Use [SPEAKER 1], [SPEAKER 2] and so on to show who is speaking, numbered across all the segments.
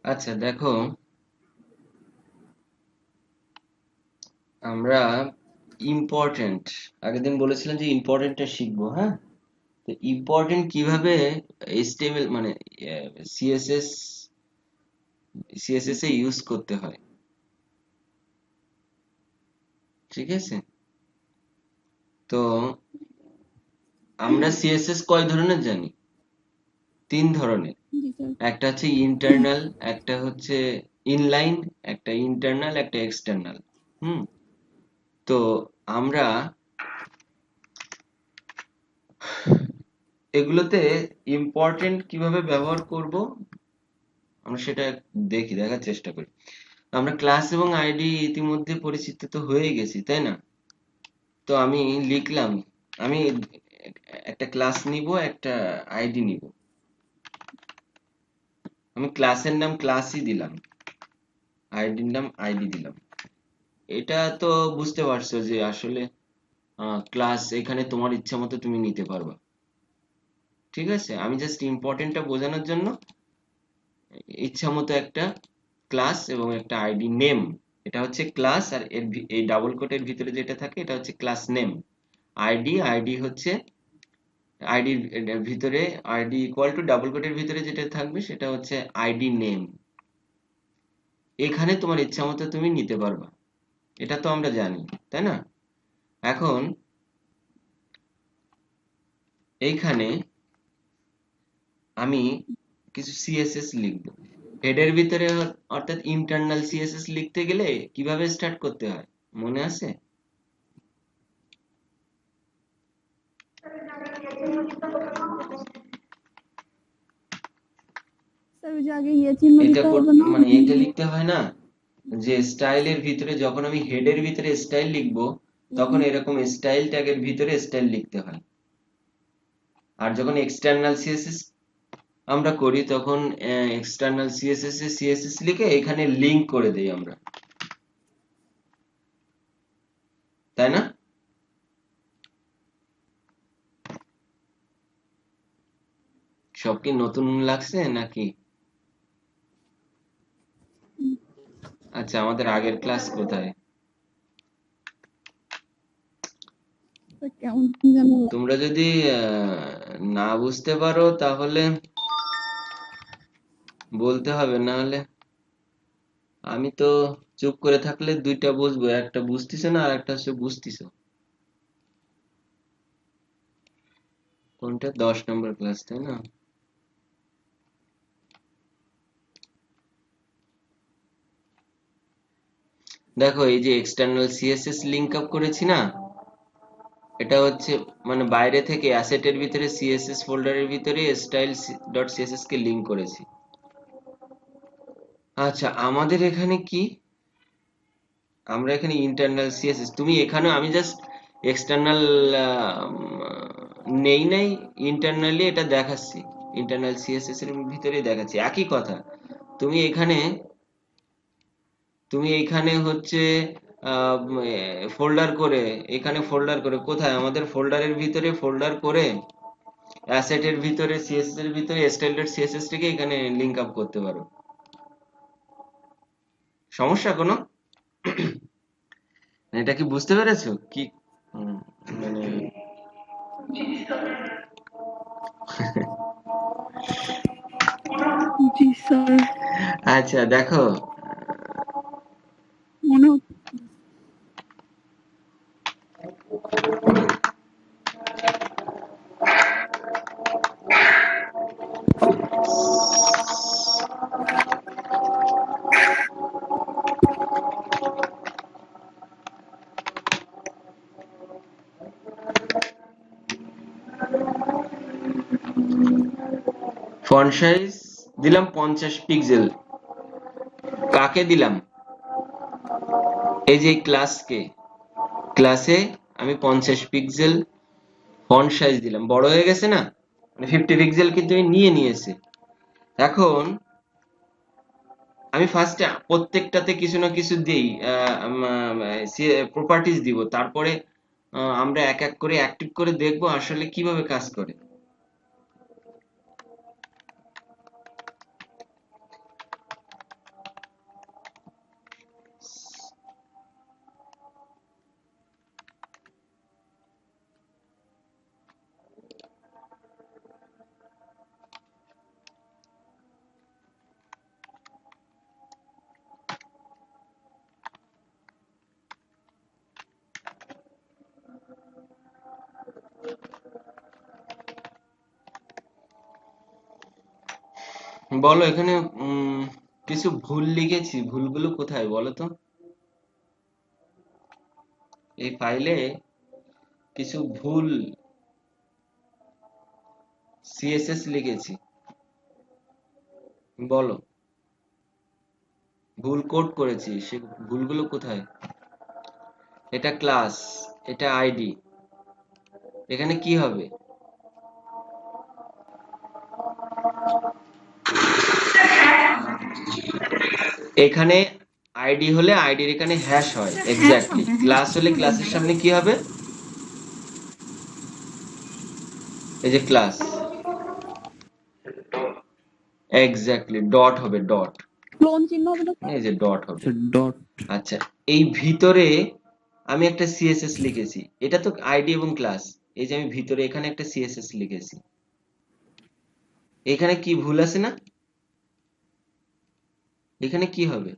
[SPEAKER 1] আচ্ছা দেখো, আমরা ইম্পর্টেন্ট আগের দিন বলেছিলাম যে ইম্পর্টেন্টটা শিখবো, হ্যাঁ? তো ইম্পর্টেন্ট কিভাবে এইচটিএমএল মানে সিএসএস সিএসএস এ ইউজ করতে হয়, ঠিক আছে? তো আমরা সিএসএস কয় ধরনের জানি? তিন ধরনের।
[SPEAKER 2] জি স্যার।
[SPEAKER 1] একটা হচ্ছে ইন্টারনাল, একটা হচ্ছে ইনলাইন, একটা ইন্টারনাল, একটা এক্সটার্নাল। হুম। তো আমরা এগুলোতে ইম্পর্টেন্ট কিভাবে ব্যবহার করব আমরা সেটা দেখার চেষ্টা করি। আমরা ক্লাস এবং আইডি ইতিমধ্যে পরিচিত তো হয়ে গেছি, তাই না? তো আমি লিখলাম, আমি একটা ক্লাস নিব, একটা আইডি নিব। আমি ক্লাসের নাম ক্লাসই দিলাম, আইডির নাম আইডি দিলাম। এটা তো বুঝতে পারছো যে আসলে ক্লাস এখানে তোমার ইচ্ছা মতো তুমি নিতে পারবা, ঠিক আছে? আমি জাস্ট ইম্পর্টেন্টটা বোঝানোর জন্য ইচ্ছা মতো একটা ক্লাস এবং একটা আইডি নেম, এটা হচ্ছে ক্লাস, আর এই ডাবল কোটের ভিতরে যেটা থাকে এটা হচ্ছে ক্লাস নেম। আইডি হচ্ছে আইডির ভিতরে, আইডি ইকুয়াল টু ডাবল কোটের ভিতরে যেটা থাকবে সেটা হচ্ছে আইডি নেম। এখানে তোমার ইচ্ছা মতো তুমি নিতে পারবা, এটা তো আমরা জানি, তাই না? এখন এইখানে আমি কিছু সিএসএস লিখবো হেডের ভিতরে, অর্থাৎ ইন্টারনাল সিএসএস লিখতে গেলে কিভাবে স্টার্ট করতে হয় মনে আছে?
[SPEAKER 2] স্যার ওই যে আগে ইয়ে চিহ্ন
[SPEAKER 1] এটা
[SPEAKER 2] দিতে হবে না?
[SPEAKER 1] মানে এটা লিখতে হয় না যে স্টাইলের ভিতরে যখন আমি হেডের ভিতরে স্টাইল লিখবো তখন এরকম স্টাইল ট্যাগের ভিতরে স্টাইল লিখতে হয়। আর যখন এক্সটার্নাল সিএসএস আমরা করি তখন এক্সটার্নাল সিএসএস এ সিএসএস লিখে এখানে লিংক করে দেই আমরা, তাই না? সব কি নতুন লাগছে নাকি? আচ্ছা, আমাদের আগের ক্লাস কোথায়?
[SPEAKER 2] স্যার কেমন যেন
[SPEAKER 1] তোমরা যদি না বুঝতে পারো তাহলে বলতে হবে, না হলে আমি তো চুপ করে থাকলে দুইটা বুঝবো, একটা বুঝতেছো না আর একটা হচ্ছে বুঝতেছো। কোনটা? 10 নম্বর ক্লাস, তাই না? দেখো, এই যে এক্সটার্নাল সিএসএস লিংক আপ করেছি না, এটা হচ্ছে মানে বাইরে থেকে অ্যাসেটের ভিতরে সিএসএস ফোল্ডারের ভিতরে স্টাইল ডট সিএসএস কে লিংক করেছি। আচ্ছা, আমাদের এখানে কি, আমরা এখানে ইন্টারনাল সিএসএস, তুমি এখানে আমি জাস্ট এক্সটার্নাল নেই নাই, ইন্টারনালি এটা দেখাচ্ছি, ইন্টারনাল সিএসএস এর ভিতরেই দেখাচ্ছি একই কথা। তুমি এখানে তুমি এইখানে হচ্ছে ফোল্ডার করে, এখানে ফোল্ডার করে কোথায় আমাদের ফোল্ডারের ভিতরে ফোল্ডার করে অ্যাসেটের ভিতরে সিএসএস এর ভিতরে স্টাইল ডট সিএসএস থেকে এখানে লিংক আপ করতে পারো। সমস্যা কোনো? এটা কি বুঝতে পেরেছো কি? হুম, মানে
[SPEAKER 2] জি স্যার
[SPEAKER 1] আচ্ছা দেখো,
[SPEAKER 2] মনে হচ্ছে।
[SPEAKER 1] ফন্ট সাইজ দিলাম 50 পিক্সেল। কাকে দিলাম? এই যে ক্লাসকে, ক্লাসে আমি 50 পিক্সেল ফন্ট সাইজ দিলাম, বড় হয়ে গেছে না? মানে 50 পিক্সেল কিন্তু আমি নিয়ে নিয়েছে। এখন আমি ফার্স্টে প্রত্যেকটাতে কিছু না কিছু দিই, প্রপার্টিজ দিব, তারপরে আমরা এক এক করে অ্যাক্টিভ করে দেখবো আসলে কিভাবে কাজ করে। বলো এখানে কিছু ভুল লিখেছি, ভুলগুলো কোথায় বলো তো? এই ফাইলে কিছু ভুল সিএসএস লিখেছি, বলো। ভুল কোড করেছি, সে ভুলগুলো কোথায়? এটা ক্লাস, এটা আইডি, এখানে কি হবে? এখানে আইডি হলে আইডির এখানে হ্যাশ হয়,
[SPEAKER 2] হ্যাশ
[SPEAKER 1] এক্স্যাক্টলি।
[SPEAKER 2] হবে, হ্যাশ
[SPEAKER 1] ক্লাস হলে
[SPEAKER 2] হবে
[SPEAKER 1] ক্লাসের
[SPEAKER 2] এক্স্যাক্টলি।
[SPEAKER 1] সামনে কি হবে? এই যে ক্লাস, এক্স্যাক্টলি ডট হবে, ডট।
[SPEAKER 2] ক্লোন চিহ্ন হবে না স্যার?
[SPEAKER 1] এই যে ডট হবে।
[SPEAKER 3] আচ্ছা ডট।
[SPEAKER 1] আচ্ছা, এই ভিতরে আমি একটা সিএসএস লিখেছি, এটা তো আইডি এবং ক্লাস। এই যে আমি ভিতরে এখানে একটা সিএসএস লিখেছি, এখানে কি ভুল আছে না? এখানে কি হবে?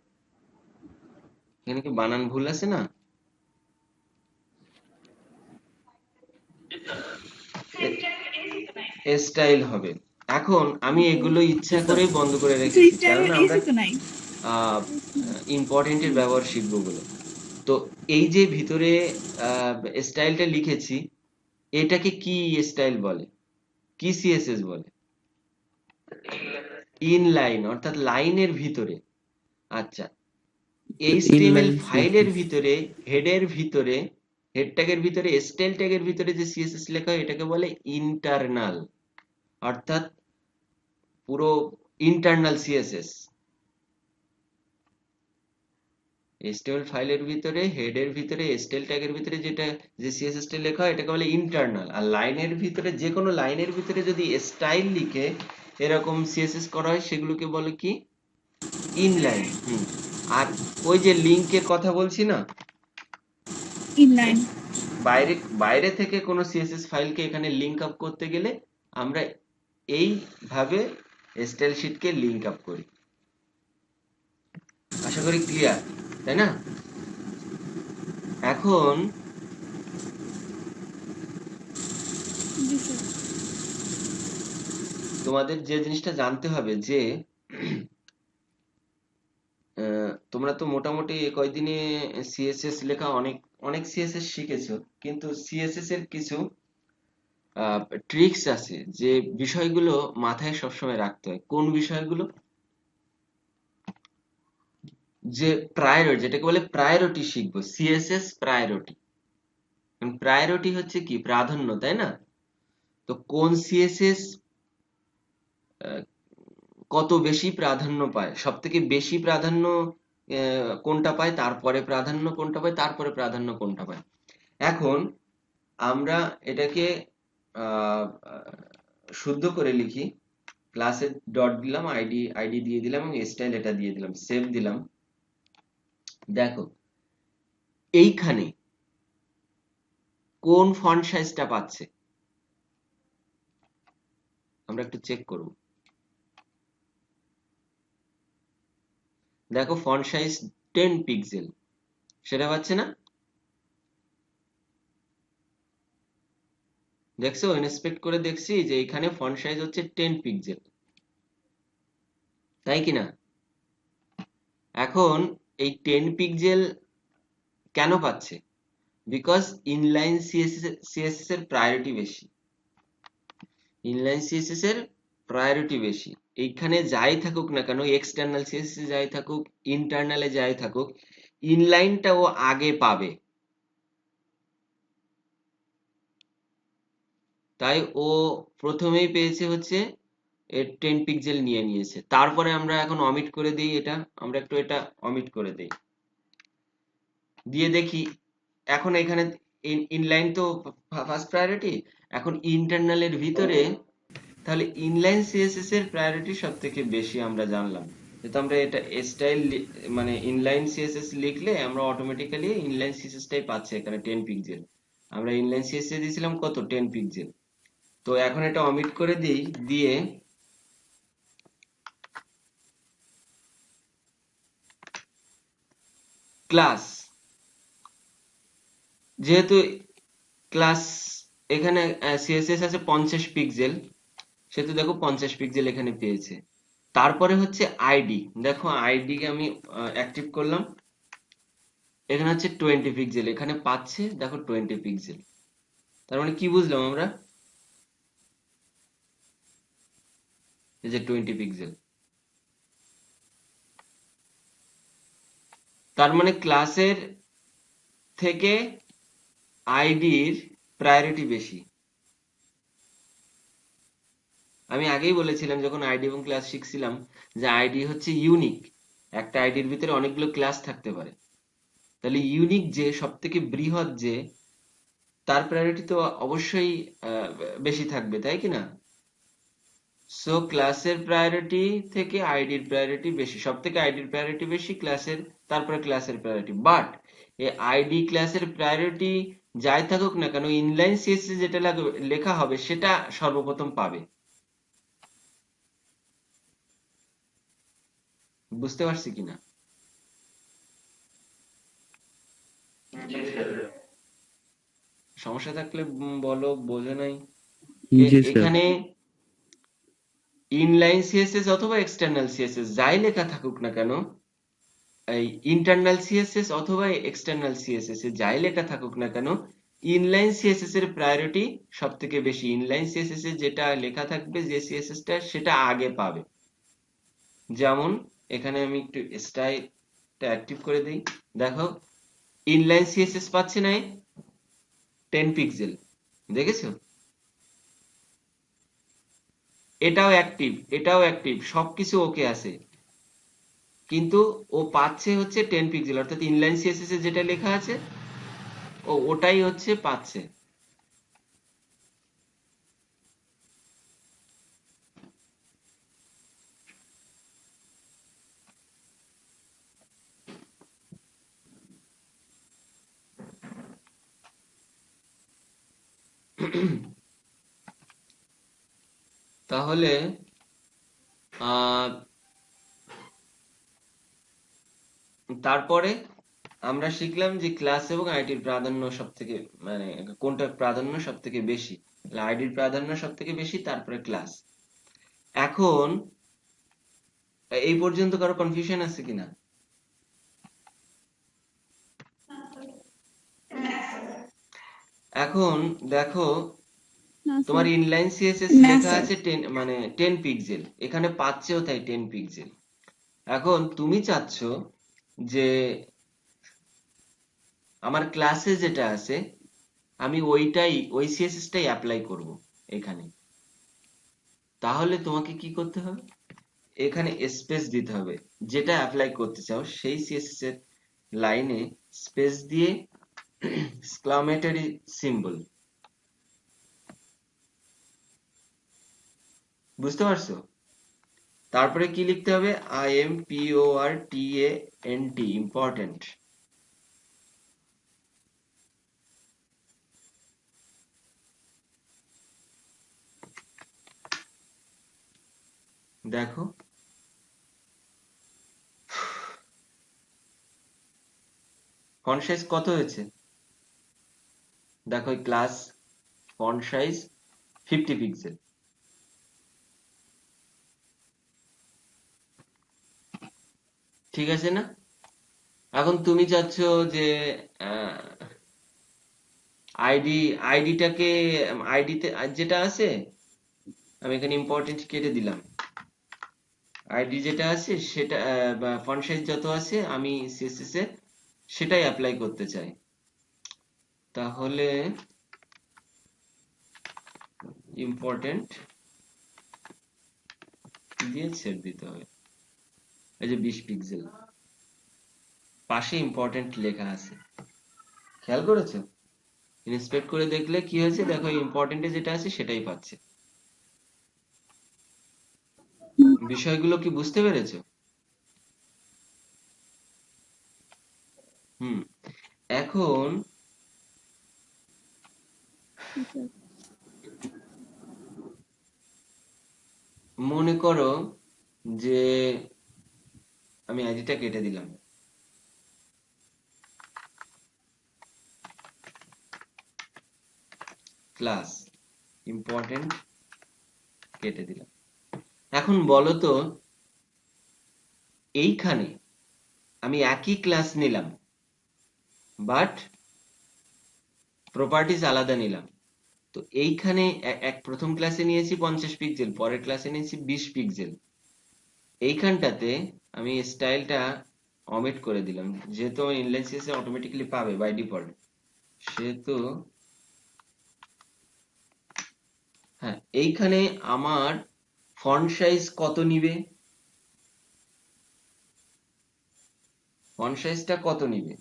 [SPEAKER 1] এখানে কি বানান ভুল আছে না? স্টাইল হবে। এখন আমি এগুলো ইচ্ছা করেই বন্ধ করে রেখেছি, কারণ
[SPEAKER 2] স্টাইলের
[SPEAKER 1] আমরা
[SPEAKER 2] এসি তো নাই।
[SPEAKER 1] ইম্পর্টেন্টের ব্যবহার শিখবো বলে। তো এই যে ভিতরে স্টাইলটা লিখেছি, এটাকে কি স্টাইল বলে, কি সিএসএস বলে? ইনলাইন, অর্থাৎ লাইনের ভিতরে। আচ্ছা, এইচটিএমএল
[SPEAKER 3] ইনলাইন
[SPEAKER 1] ফাইলের
[SPEAKER 3] সিএসএস।
[SPEAKER 1] ভিতরে, হেডের ভিতরে, হেড ট্যাগের ভিতরে, স্টাইল ট্যাগের ভিতরে যে সিএসএস লেখা হয় এটাকে বলে ইন্টারনাল, অর্থাৎ পুরো ইন্টারনাল সিএসএস। এইচটিএমএল ফাইলের ভিতরে, হেডের ভিতরে, স্টাইল ট্যাগের ভিতরে যেটা যে সিএসএস টা লেখা হয় এটাকে বলে ইন্টারনাল। আর লাইনের ভিতরে, যে কোনো লাইনের ভিতরে যদি স্টাইল লিখে এরকম সিএসএস করা হয় সেগুলোকে বলে কি? ইনলাইন। আর ওই যে লিংকের কথা বলছি না,
[SPEAKER 2] ইনলাইন।
[SPEAKER 1] বাইরে বাইরে থেকে কোনো সিএসএস ফাইলকে এখানে লিংক আপ করতে গেলে আমরা এইভাবে স্টাইল শিটকে লিংক আপ করি। আশা করি ক্লিয়ার, তাই না? এখন
[SPEAKER 2] জি স্যার।
[SPEAKER 1] তোমাদের যে জিনিসটা জানতে হবে যে তোমরা তো মোটামুটি এ কয়দিনে সিএসএস লেখা অনেক অনেক সিএসএস শিখেছো, কিন্তু সিএসএস এর কিছু ট্রিক্স আছে যে বিষয়গুলো মাথায় সবসময় রাখতে হয়। কোন বিষয়গুলো? যে প্রায়োরিটি, যেটাকে বলে প্রায়োরিটি শিখবো, সিএসএস প্রায়োরিটি। প্রায়োরিটি হচ্ছে কি? প্রাধান্য, তাই না? তো কোন সিএসএস কত বেশি প্রাধান্য পায়, সব থেকে বেশি প্রাধান্য কোনটা পায়, তারপরে প্রাধান্য কোনটা পায়, তারপরে প্রাধান্য কোনটা পায়। এখন আমরা এটাকে আহ, শুদ্ধ করে লিখি। ক্লাসে ডট দিলাম, আইডি আইডি দিয়ে দিলাম এবং স্টাইল এটা দিয়ে দিলাম, সেভ দিলাম। দেখো এইখানে কোন ফন্ট সাইজটা পাচ্ছে আমরা একটু চেক করব। দেখো ফন্ট সাইজ 10 পিক্সেল, সেটা পাচ্ছে না? দেখছো, ইন্সপেক্ট করে দেখছি যে এখানে ফন্ট সাইজ হচ্ছে 10 পিক্সেল, তাই কি না? এখন এই 10 পিক্সেল কেন পাচ্ছে? বিকজ ইনলাইন সিএসএস এর প্রায়োরিটি বেশি। ইনলাইন সিএসএস এর প্রায়োরিটি বেশি। এইখানে যাই থাকুক না কেন, এক্সটার্নাল সিএসএস যাই থাকুক, ইন্টারনালে যাই থাকুক, ইনলাইনটা ও আগে পাবে। তাই ও প্রথমেই পেয়েছে হচ্ছে 10 পিক্সেল নিয়ে নিয়েছে। তারপরে আমরা এখন অমিট করে দিই, এটা আমরা একটু এটা অমিট করে দিই, দিয়ে দেখি এখন এখানে ইনলাইন তো ফার্স্ট প্রায়োরিটি। এখন ইন্টারনালের ভিতরে তাহলে ইনলাইন সিএসএস এর প্রায়োরিটি সব থেকে বেশি আমরা জানলাম। যেহেতু আমরা এটা স্টাইল মানে ইনলাইন সিএসএস লিখলে আমরা অটোমেটিক্যালি ইনলাইন সিএসএস টাই পাচ্ছি এখানে 10 পিক্সেল। আমরা ইনলাইন সিএসএস দিয়েছিলাম কত? 10 পিক্সেল। তো এখন এটা অমিট করে দিই, দিয়ে ক্লাস, যেহেতু ক্লাস এখানে সিএসএস আছে 50 পিক্সেল, সেহেতু দেখো 50 পিক্সেল এখানে পেয়েছে। তারপরে হচ্ছে আইডি। দেখো আইডি কে আমি অ্যাক্টিভ করলাম, এখানে হচ্ছে 20 পিক্সেল, এখানে পাচ্ছে দেখো 20 পিক্সেল। তার মানে কি বুঝলাম আমরা, এই যে 20 পিক্সেল, তার মানে ক্লাসের থেকে আইডির প্রায়োরিটি বেশি। আমি আগেই বলেছিলাম যখন আইডি এবং ক্লাস শিখছিলাম যে আইডি হচ্ছে ইউনিক, একটা আইডির ভিতরে অনেকগুলো ক্লাস থাকতে পারে, তাহলে ইউনিক যে সব থেকে বৃহৎ যে, তার প্রায়োরিটি তো অবশ্যই আহ, বেশি থাকবে, তাই কি না? সো ক্লাসের প্রায়োরিটি থেকে আইডির প্রায়োরিটি বেশি, সব থেকে আইডির প্রায়োরিটি বেশি ক্লাসের, তারপরে ক্লাসের প্রায়োরিটি। বাট এই আইডি ক্লাসের প্রায়োরিটি যাই থাকুক না কেন, ইনলাইন সিএসএস যেটা লেখা হবে সেটা সর্বপ্রথম পাবে। বুঝতে পারছি কিনা? সমস্যা থাকলে বলো, বোঝো নাই।
[SPEAKER 3] জি স্যার।
[SPEAKER 1] এখানে ইনলাইন সিএসএস অথবা এক্সটার্নাল সিএসএস যাই লেখা থাকুক না কেন, এই ইন্টারনাল সিএসএস অথবা এক্সটার্নাল সিএসএস এ যাই লেখা থাকুক না কেন, ইনলাইন সিএসএস এর প্রায়োরিটি সব থেকে বেশি। ইনলাইন সিএসএস এ যেটা লেখা থাকবে যে সিএসএস টা, সেটা আগে পাবে। যেমন এখানে আমি একটু স্টাইলটা অ্যাক্টিভ করে দিই, দেখো ইনলাইন সিএসএস পাচ্ছে না 10 পিক্সেল, দেখেছো? এটাও অ্যাক্টিভ, এটাও অ্যাক্টিভ, সবকিছু ওকে আছে, কিন্তু ও পাচ্ছে হচ্ছে 10 পিক্সেল, অর্থাৎ ইনলাইন সিএসএস এ যেটা লেখা আছে ও ওটাই হচ্ছে পাচ্ছে। তাহলে আহ তারপরে আমরা শিখলাম যে ক্লাস এবং আইডির প্রাধান্য সব থেকে, মানে কোনটার প্রাধান্য সব থেকে বেশি। আইডির প্রাধান্য সব থেকে বেশি, তারপরে ক্লাস। এখন এই পর্যন্ত কারো কনফিউশন আছে কিনা? এখন দেখো,
[SPEAKER 2] না
[SPEAKER 1] তোমার
[SPEAKER 2] স্যার।
[SPEAKER 1] ইনলাইন সিএসএস
[SPEAKER 2] না
[SPEAKER 1] লেখা
[SPEAKER 2] স্যার।
[SPEAKER 1] আছে 10, মানে 10 পিক্সেল, এখানে পাচ্ছেও তাই 10 পিক্সেল। এখন তুমি চাচ্ছ যে আমার ক্লাসে যেটা আছে আমি ওই সিএসএস টাই অ্যাপ্লাই করব এখানে। তাহলে তোমাকে কি করতে হবে, এখানে স্পেস দিতে হবে, যেটা অ্যাপ্লাই করতে চাও সেই সিএসএস এর লাইনে স্পেস দিয়ে এক্সক্লামেটরি সিম্বল, বুঝতে পারছো? তারপরে কি লিখতে হবে, IMPORTANT, ইম্পর্টেন্ট। দেখো ফন্ট সাইজ কত হয়েছে, দেখো ক্লাস ফন্ট সাইজ 50 পিক্সেল, ঠিক আছে না? এখন তুমি চাচ্ছ যে আইডি আইডিটাকে, আইডিতে যেটা আছে, আমি এখানে ইম্পর্টেন্ট কেটে দিলাম, আইডি যেটা আছে সেটা বা ফন্ট সাইজ যত আছে আমি সিএসএস এ সেটাই অ্যাপ্লাই করতে চাই। তাহলে ইম্পর্টেন্ট দিয়ে ছেড়ে দিতে হবে, এই যে 20 পিক্সেল, পাশে ইম্পর্টেন্ট লেখা আছে, খেয়াল করেছো? ইন্সপেক্ট করে দেখলে কি হয়েছে, দেখো ইম্পর্টেন্টে যেটা আছে সেটাই পাচ্ছে। বিষয়গুলো কি বুঝতে পেরেছো? হুম। এখন
[SPEAKER 2] স্যার।
[SPEAKER 1] মনে করো যে আমি আইডিটা কেটে দিলাম, ক্লাস ইম্পর্টেন্ট কেটে দিলাম। এখন বলো তো এইখানে আমি একই ক্লাস নিলাম, বাট প্রপার্টিজ আলাদা নিলাম। তো এইখানে প্রথম ক্লাসে নিয়েছি 50 পিক্সেল, পরের ক্লাসে নিয়েছি 20 পিক্সেল। এইখানটাতে আমি স্টাইলটা অমিট করে দিলাম, যেহেতু আমার ইনলাইন সিএসএস অটোমেটিক্যালি পাবে বাই ডিফল্ট, সেহেতু হ্যাঁ, এইখানে আমার ফন্ট সাইজ কত নিবে, ফন্ট সাইজটা কত নিবে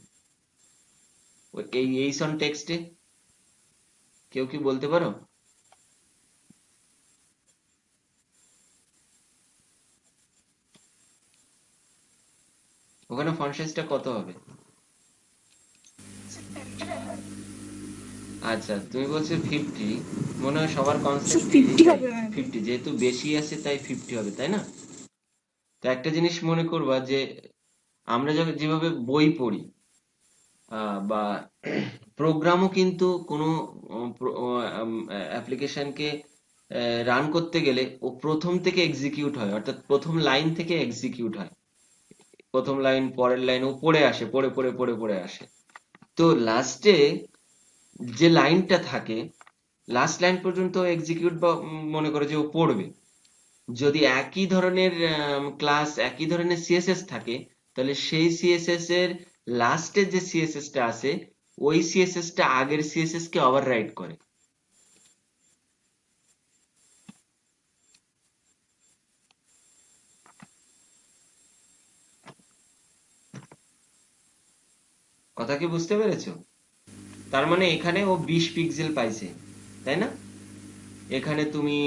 [SPEAKER 1] এই এইসন টেক্সটে, কেউ কি বলতে পারো? ওখানে ফন্ট সাইজটা কত হবে? আচ্ছা, তুমি বলছো 50, মনে হয় সবার কনসেপ্টই
[SPEAKER 2] 50
[SPEAKER 1] এটাই,
[SPEAKER 2] হবে মেবি।
[SPEAKER 1] 50, যেহেতু বেশি আছে তাই 50 হবে, তাই না? তো একটা জিনিস মনে করবা যে আমরা যখন যেভাবে বই পড়ি বা প্রোগ্রামও কিন্তু কোনো অ্যাপ্লিকেশনকে রান করতে গেলে ও প্রথম থেকে এক্সিকিউট হয়, অর্থাৎ প্রথম লাইন থেকে এক্সিকিউট হয়। প্রথম লাইন, পরের লাইন, ও পড়ে আসে, পড়ে পড়ে পড়ে পড়ে আসে। তো লাস্টে যে লাইনটা থাকে, লাস্ট লাইন পর্যন্ত এক্সিকিউট বা মনে করে যে ও পড়বে। যদি একই ধরনের ক্লাস, একই ধরনের সিএসএস থাকে, তাহলে সেই সিএসএস এর লাস্টে যে সিএসএস টা আছে, ওই সিএসএস টা আগের সিএসএস কে ওভাররাইট করে। কথা কি বুঝতে পেরেছো? তার মানে এখানে ও 20 পিক্সেল পাইছে, তাই না? এখানে তুমি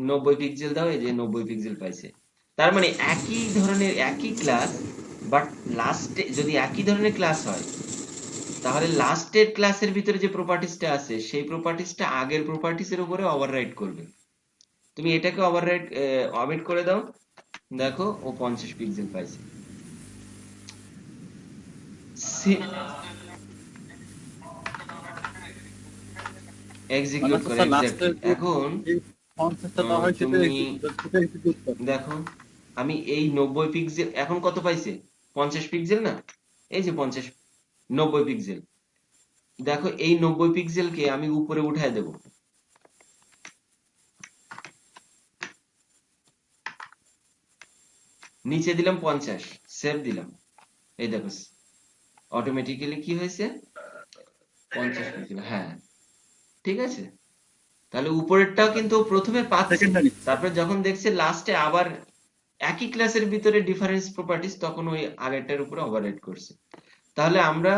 [SPEAKER 1] 90 পিক্সেল দাও, এই যে 90 পিক্সেল পাইছে। তার মানে একই ধরনের একই ক্লাস, বাট লাস্টে যদি একই ধরনের ক্লাস হয়, তাহলে লাস্টের ক্লাসের ভিতরে যে প্রপার্টিসটা আছে সেই প্রপার্টিসটা আগের প্রপার্টিসের উপরে ওভাররাইট করবে। তুমি এটাকে ওভাররাইট অমিট করে দাও, দেখো ও 50 পিক্সেল পাইছে।
[SPEAKER 3] মানে
[SPEAKER 1] এক্সিকিউট করে,
[SPEAKER 3] স্যার
[SPEAKER 1] এক্স্যাক্টলি।
[SPEAKER 3] লাস্টের যে
[SPEAKER 1] এখন
[SPEAKER 3] যে কনসেপ্টটা দেওয়া হয় সেটা
[SPEAKER 1] তুমি
[SPEAKER 3] এক্সিকিউট করে।
[SPEAKER 1] দেখো, আমি এই 90 পিক্সেল এখন কত পাইছে, 50 পিক্সেল না, এই যে 50, 90 পিক্সেল। দেখো এই 90 পিক্সেলকে আমি উপরে উঠায় দেব, নিচে দিলাম 50, সেভ দিলাম, এই দেখো অটোমেটিক্যালি কি হয়েছে, 50 পিক্সেল। হ্যাঁ, ঠিক আছে। তাহলে উপরেরটাও কিন্তু ও প্রথমে পাচ্ছে,
[SPEAKER 3] সেকেন্ডটা নিচ্ছে।
[SPEAKER 1] তারপর যখন দেখছে লাস্টে আবার একই ক্লাসের ভিতরে ডিফারেন্স প্রপার্টিস, তখন ওই আগেরটার উপরে ওভাররাইড করছে। তাহলে আমরা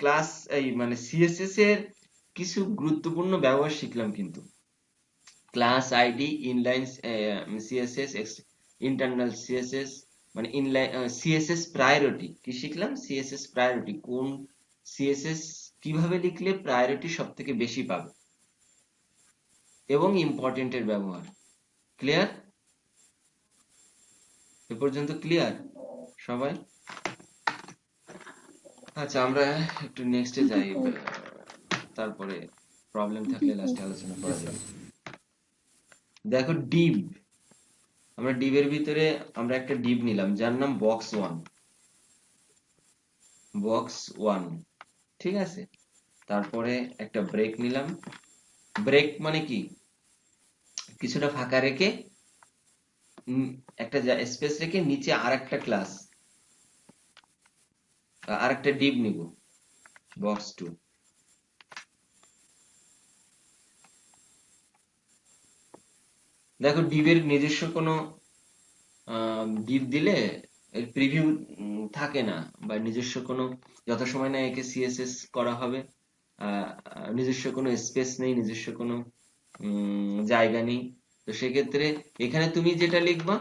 [SPEAKER 1] ক্লাস এই মানে সিএসএস এর কিছু গুরুত্বপূর্ণ ব্যবহার শিখলাম কিন্তু। Class ID, inline CSS, internal CSS, মানে ইনলাইন সিএসএস প্রায়োরিটি কি শিখলাম, সিএসএস প্রায়োরিটি কোন সিএসএস কিভাবে লিখলে প্রায়োরিটি সব থেকে বেশি পাবে, এবং ইম্পর্টেন্টের ব্যবহার। ক্লিয়ার? এ পর্যন্ত ক্লিয়ার সবাই? আচ্ছা, আমরা একটু নেক্সটে যাই, তারপরে প্রবলেম থাকলে লাস্টে আলোচনা
[SPEAKER 3] জি
[SPEAKER 1] করা
[SPEAKER 3] স্যার।
[SPEAKER 1] যাবে। দেখো ডিভ, আমরা ডিভের ভিতরে আমরা একটা ডিভ নিলাম যার নাম বক্স ওয়ান, বক্স ওয়ান, ঠিক আছে। তারপরে একটা ব্রেক নিলাম। ব্রেক মানে কি, কিছুটা ফাঁকা রেখে একটা স্পেস রেখে নিচে আর একটা ক্লাস, আর একটা ডিভ নিব, বক্স টু। দেখো ডিভের নিজস্ব কোনো ডিভ দিলে এর প্রিভিউ থাকে না, বা নিজস্ব কোনো যথাসময় না একে সিএসএস করা হবে, নিজস্ব কোনো স্পেস নেই, নিজস্ব কোনো জায়গা নেই। তো সেক্ষেত্রে এখানে তুমি যেটা লিখবা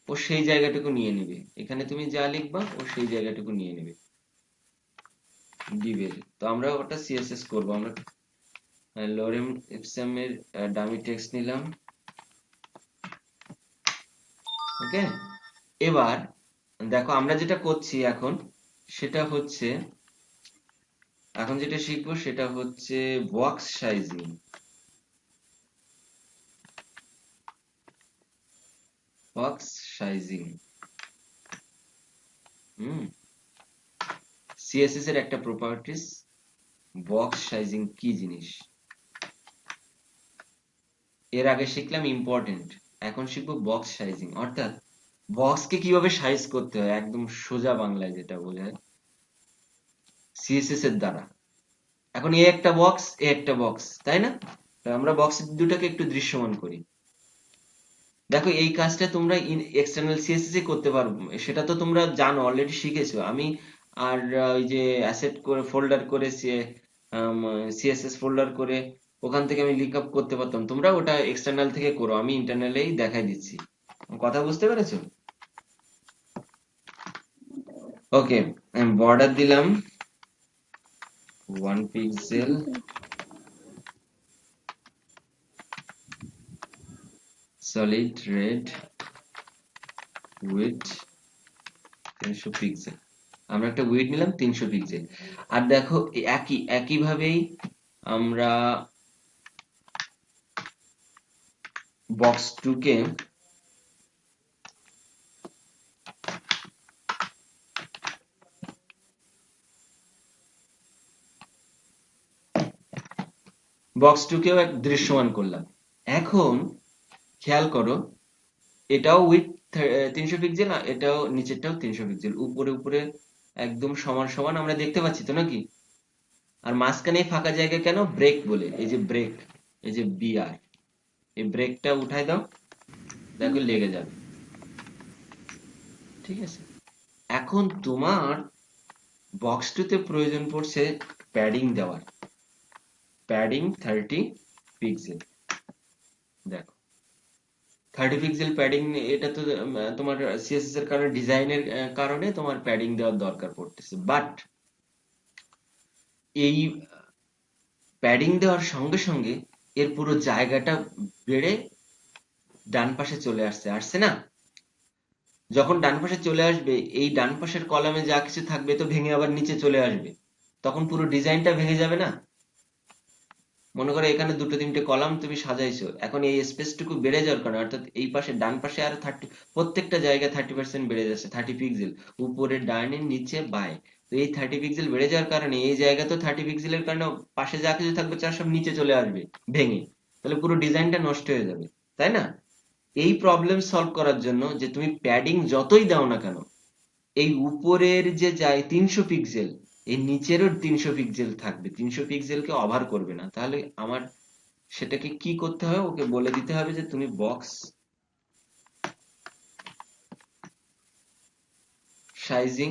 [SPEAKER 1] ও সেই জায়গাটুকু নিয়ে নেবে, এখানে তুমি যা লিখবা ও সেই জায়গাটুকু নিয়ে নেবে ডিভের। তো আমরা ওটা সিএসএস করবো। আমরা লোরেম ইপসাম এর ডামি টেক্সট নিলাম, ওকে। এবার দেখো আমরা যেটা করছি এখন, সেটা হচ্ছে, এখন যেটা শিখবো সেটা হচ্ছে box sizing. Box sizing. CSS এর একটা প্রপার্টিস, বক্স সাইজিং কি জিনিস। এর আগে শিখলাম ইম্পর্টেন্ট, এখন শিখবো বক্স সাইজিং, অর্থাৎ বক্সকে কিভাবে সাইজ করতে হয়, একদম সোজা বাংলায় যেটা বোঝায় সিএসএস এর দ্বারা। এখন এ একটা বক্স, এ একটা বক্স, তাই না? আমরা বক্স দুটাকে একটু দৃশ্যমান করি। দেখো এই কাজটা তোমরা এক্সটার্নাল সিএসএস এ করতে পারো, সেটা তো তোমরা জানো, অলরেডি শিখেছো। আমি আর ওই যে অ্যাসেট করে ফোল্ডার করে সিএসএস ফোল্ডার করে ওখান থেকে আমি লিক আপ করতে পারতাম, তোমরা ওটা এক্সটার্নাল থেকে করো, আমি ইন্টারনালেই দেখাই দিচ্ছি। কথা বুঝতে পেরেছো? ওকে, আমি বর্ডার দিলাম 1 pixel,
[SPEAKER 2] okay sir.
[SPEAKER 1] Solid red with 300 pixel. আমরা একটা উইড নিলাম 300 পিক্সেল। আর দেখো একইভাবেই আমরা বক্স 2 কে বক্স 2 কেও এক দৃশ্যমান করলাম। এখন খেয়াল করো, এটাও উইথ 300 পিক্সেল, এটাও নিচেরটাও 300 পিক্সেল, উপরে উপরে একদম সমান সমান আমরা দেখতে পাচ্ছি তো নাকি? আর মাঝখানে ফাঁকা জায়গা কেন? ব্রেক বলে, এই যে ব্রেক, এই যে বিআর, এই ব্রেকটা উঠাই দাও, দেখো লেগে যাবে। ঠিক আছে, এখন তোমার বক্স 2 তে প্রয়োজন পড়ছে প্যাডিং দেওয়ার, প্যাডিং 30 পিক্সেল। দেখো 30 পিক্সেল প্যাডিং, এটা তো তোমার সিএসএস এর কারণে, ডিজাইনের কারণে তোমার প্যাডিং দেওয়ার দরকার পড়তেছে, বাট এই প্যাডিং দেওয়ার সঙ্গে সঙ্গে এর পুরো জায়গাটা বেড়ে ডান পাশে চলে আসছে না? যখন ডান পাশে চলে আসবে, এই ডান পাশের কলামে যা কিছু থাকবে তো ভেঙে আবার নিচে চলে আসবে, তখন পুরো ডিজাইনটা ভেঙে যাবে না? মনে করো এখানে দুটো তিনটে কলাম তুমি সাজাইছো, এখন এই স্পেসটুকু বেড়ে যাওয়ার কারণে, অর্থাৎ এই পাশে ডান পাশে আরো 30, প্রত্যেকটা জায়গায় 30% বেড়ে যাচ্ছে, 30 পিক্সেল, উপরে ডানে নিচে বাঁয়ে। তো এই 30 পিক্সেল বেড়ে যাওয়ার কারণে এই জায়গা তো 30 পিক্সেলের কারণে পাশে যা কিছু থাকবে তার সব নিচে চলে আসবে ভেঙে, তাহলে পুরো ডিজাইনটা নষ্ট হয়ে যাবে, তাই না? এই প্রবলেম সলভ করার জন্য, যে তুমি প্যাডিং যতই দাও না কেন, এই উপরের যে যায় 300 পিক্সেল, এই নিচেরও 300 পিক্সেল থাকবে, 300 পিক্সেলকে ওভার করবে না। তাহলে আমার সেটাকে কি করতে হবে, ওকে বলে দিতে হবে যে তুমি বক্স সাইজিং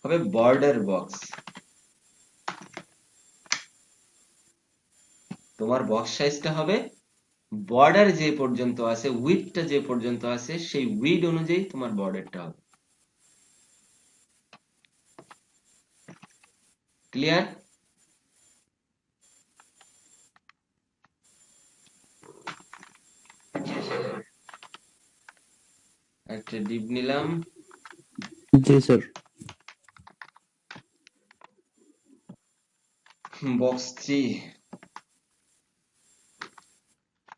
[SPEAKER 1] হবে বর্ডার বক্স। তোমার বক্স সাইজটা হবে বর্ডার যে পর্যন্ত আছে, উইডথটা যে পর্যন্ত আছে, সেই উইড অনুযায়ী তোমার বর্ডারটা হবে। ক্লিয়ার? একটা ডিপ নিলাম,
[SPEAKER 4] জি স্যার।
[SPEAKER 1] বক্স 3,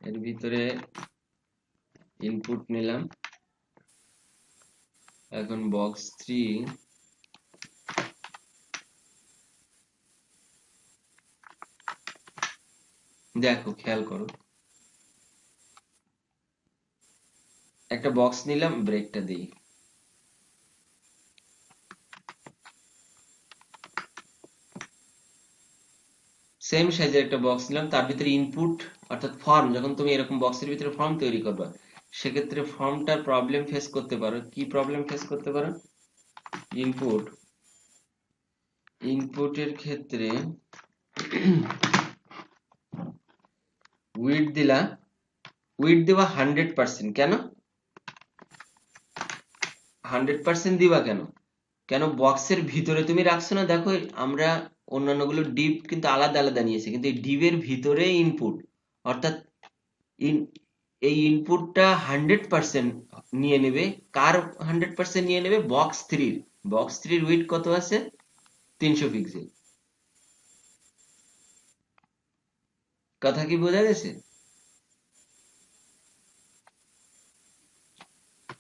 [SPEAKER 1] এর ভিতরে ইনপুট নিলাম। এখন বক্স 3 দেখো, খেয়াল করো, একটা বক্স নিলাম, ব্রেকটা দিই, সেম সাইজের একটা বক্স নিলাম, তার ভিতরে ইনপুট অর্থাৎ ফর্ম, যখন তুমি এরকম বক্সের ভিতরে ফর্ম তৈরি করবা, সেক্ষেত্রে ফর্মটার প্রবলেম ফেস করতে পারো। কি প্রবলেম ফেস করতে পারো? ইনপুট, ইনপুটের ক্ষেত্রে উইডথ দিলা, উইডথ দেওয়া 100%, কেন 100% দিবা? কেন কেন বক্সের ভিতরে তুমি রাখছো না? দেখো আমরা অন্যান্যগুলো ডিপ কিন্তু আলাদা আলাদা নিয়েছি, কিন্তু এই ডিপের ভিতরে ইনপুট, অর্থাৎ এই ইনপুটটা 100% নিয়ে নেবে। কার 100% নিয়ে নেবে? বক্স 3। বক্স 3 উইডথ কত আছে? 300 পিক্সেল। কথা কি বোঝা গেছে?